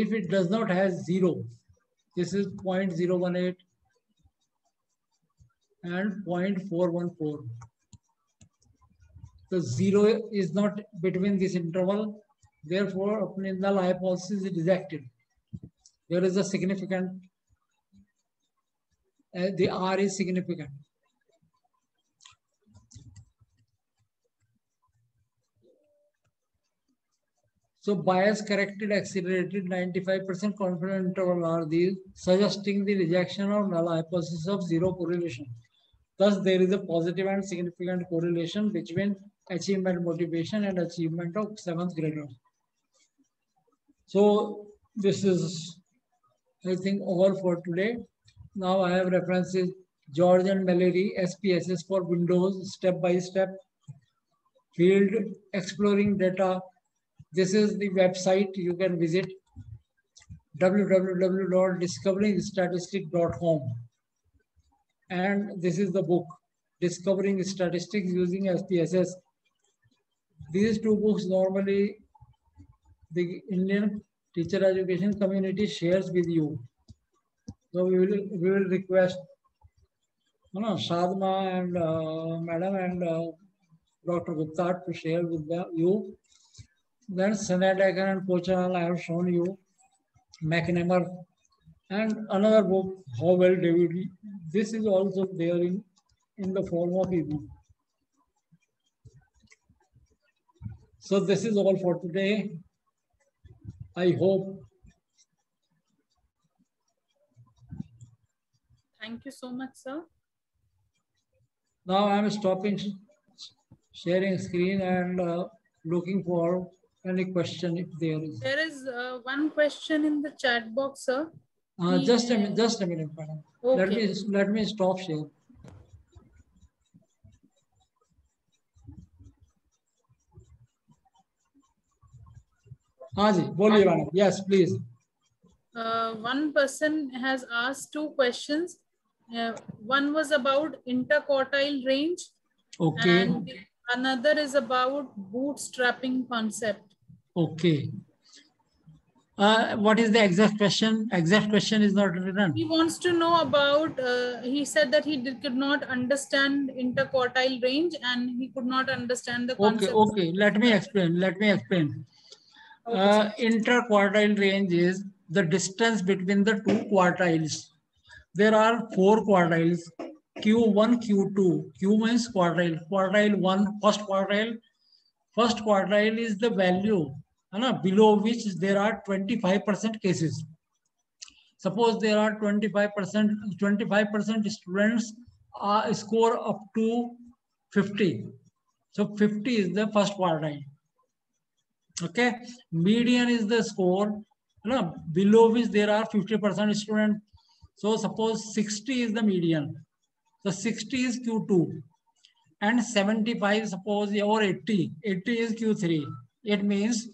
it does not have 0, this is 0.018 and 0.414. So 0 is not between this interval. Therefore, null hypothesis is rejected. There is a significant, the R is significant. So bias corrected accelerated 95% confidence interval are these, suggesting the rejection of null hypothesis of zero correlation. Thus, there is a positive and significant correlation between achievement motivation and achievement of 7th graders. So this is, I think, all for today. Now I have references George and Mallory, SPSS for Windows, step-by-step, field exploring data. This is the website you can visit, www.discoveringstatistics.com. And this is the book, Discovering Statistics Using SPSS. These two books normally the Indian teacher education community shares with you. So we will request Sadhma and Madam and Dr. Gupta to share with you. Then Senadakan and Pochanal I have shown you, McNamara, and another book, How Well David. This is also there in the form of ebook. So this is all for today. I hope. Thank you so much, sir. Now I am stopping sharing screen and looking for any question if there is. There is one question in the chat box, sir. Just a minute, madam. Okay. Let me stop share. हाँ जी बोलिए madam. Yes, please. One person has asked two questions. One was about interquartile range. Okay. And another is about bootstrapping concept. Okay. What is the exact question? Exact question is not written. He wants to know about, he said that he could not understand interquartile range and he could not understand the concept. Okay. Let me explain. Okay, interquartile range is the distance between the two quartiles. There are 4 quartiles, Q1, Q2. Q means quartile. Quartile 1, first quartile. First quartile is the value below which there are 25% cases. Suppose there are 25% students score up to 50. So 50 is the first quartile. Okay, median is the score below which there are 50% students. So suppose 60 is the median. So 60 is Q2 and 75 suppose or 80 is Q3. It means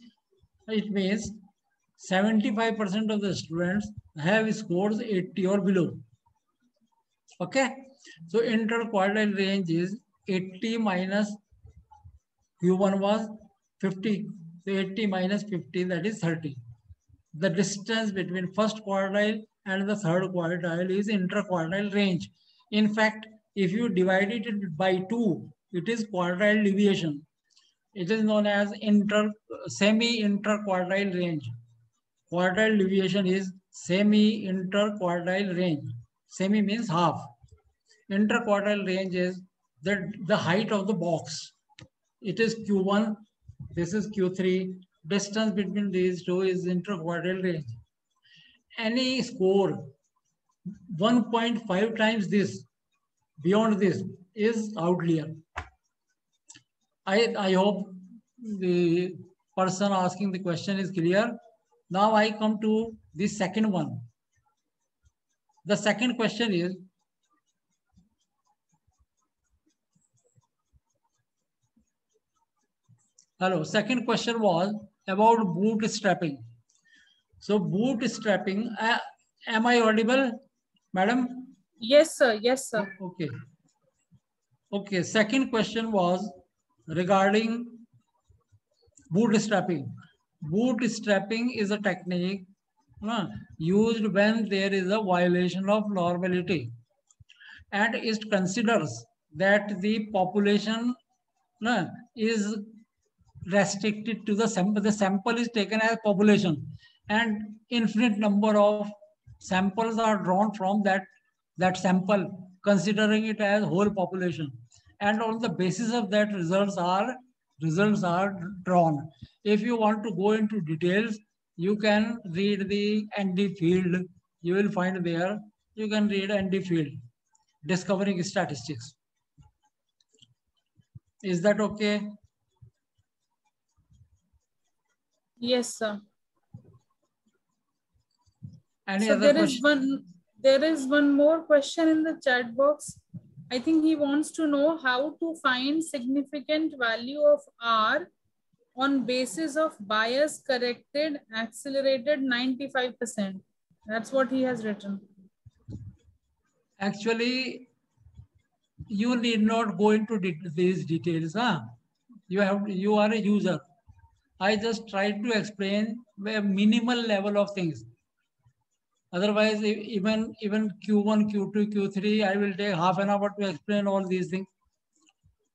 75% of the students have scores 80 or below. Okay, so interquartile range is 80 minus Q1 was 50. So 80 minus 50, that is 30. The distance between first quartile and the third quartile is interquartile range. In fact, if you divide it by 2, it is quartile deviation. It is known as semi-interquartile range. Quartile deviation is semi-interquartile range. Semi means half. Interquartile range is the height of the box. It is Q1, this is Q3. Distance between these two is interquartile range. Any score 1.5 times this, beyond this, is outlier. I hope the person asking the question is clear. Now I come to the second one. The second question is, second question was about bootstrapping. So bootstrapping, am I audible, madam? Yes, sir. Yes, sir. Okay. Second question was regarding bootstrapping. Bootstrapping is a technique used when there is a violation of normality, and it considers that the population is restricted to the sample. The sample is taken as population, and infinite number of samples are drawn from that sample, considering it as whole population, and on the basis of that results are drawn. If you want to go into details, you can read the Andy Field. You will find there, you can read Andy Field, Discovering Statistics. Is that okay? Yes, sir. Any other question? There is one more question in the chat box. I think he wants to know how to find significant value of R on basis of bias corrected accelerated 95%. That's what he has written. Actually, you need not go into these details. You are a user. I just tried to explain a minimal level of things. Otherwise, even Q1, Q2, Q3, I will take half an hour to explain all these things.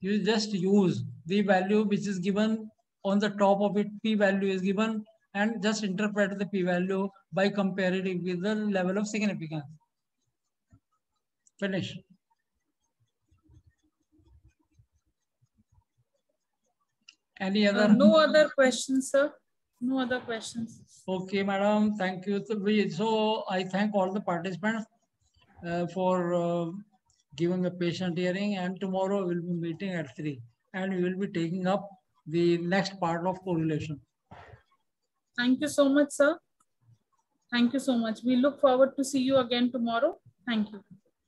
You just use the value which is given on the top of it, P value is given, and just interpret the P value by comparing it with the level of significance. Finish. Any other? No other questions, sir. No other questions. Okay, madam. Thank you. So I thank all the participants for giving a patient hearing, and tomorrow we'll be meeting at 3 and we will be taking up the next part of correlation. Thank you so much, sir. Thank you so much. We look forward to see you again tomorrow. Thank you.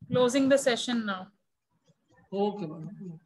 Closing the session now. Okay, madam.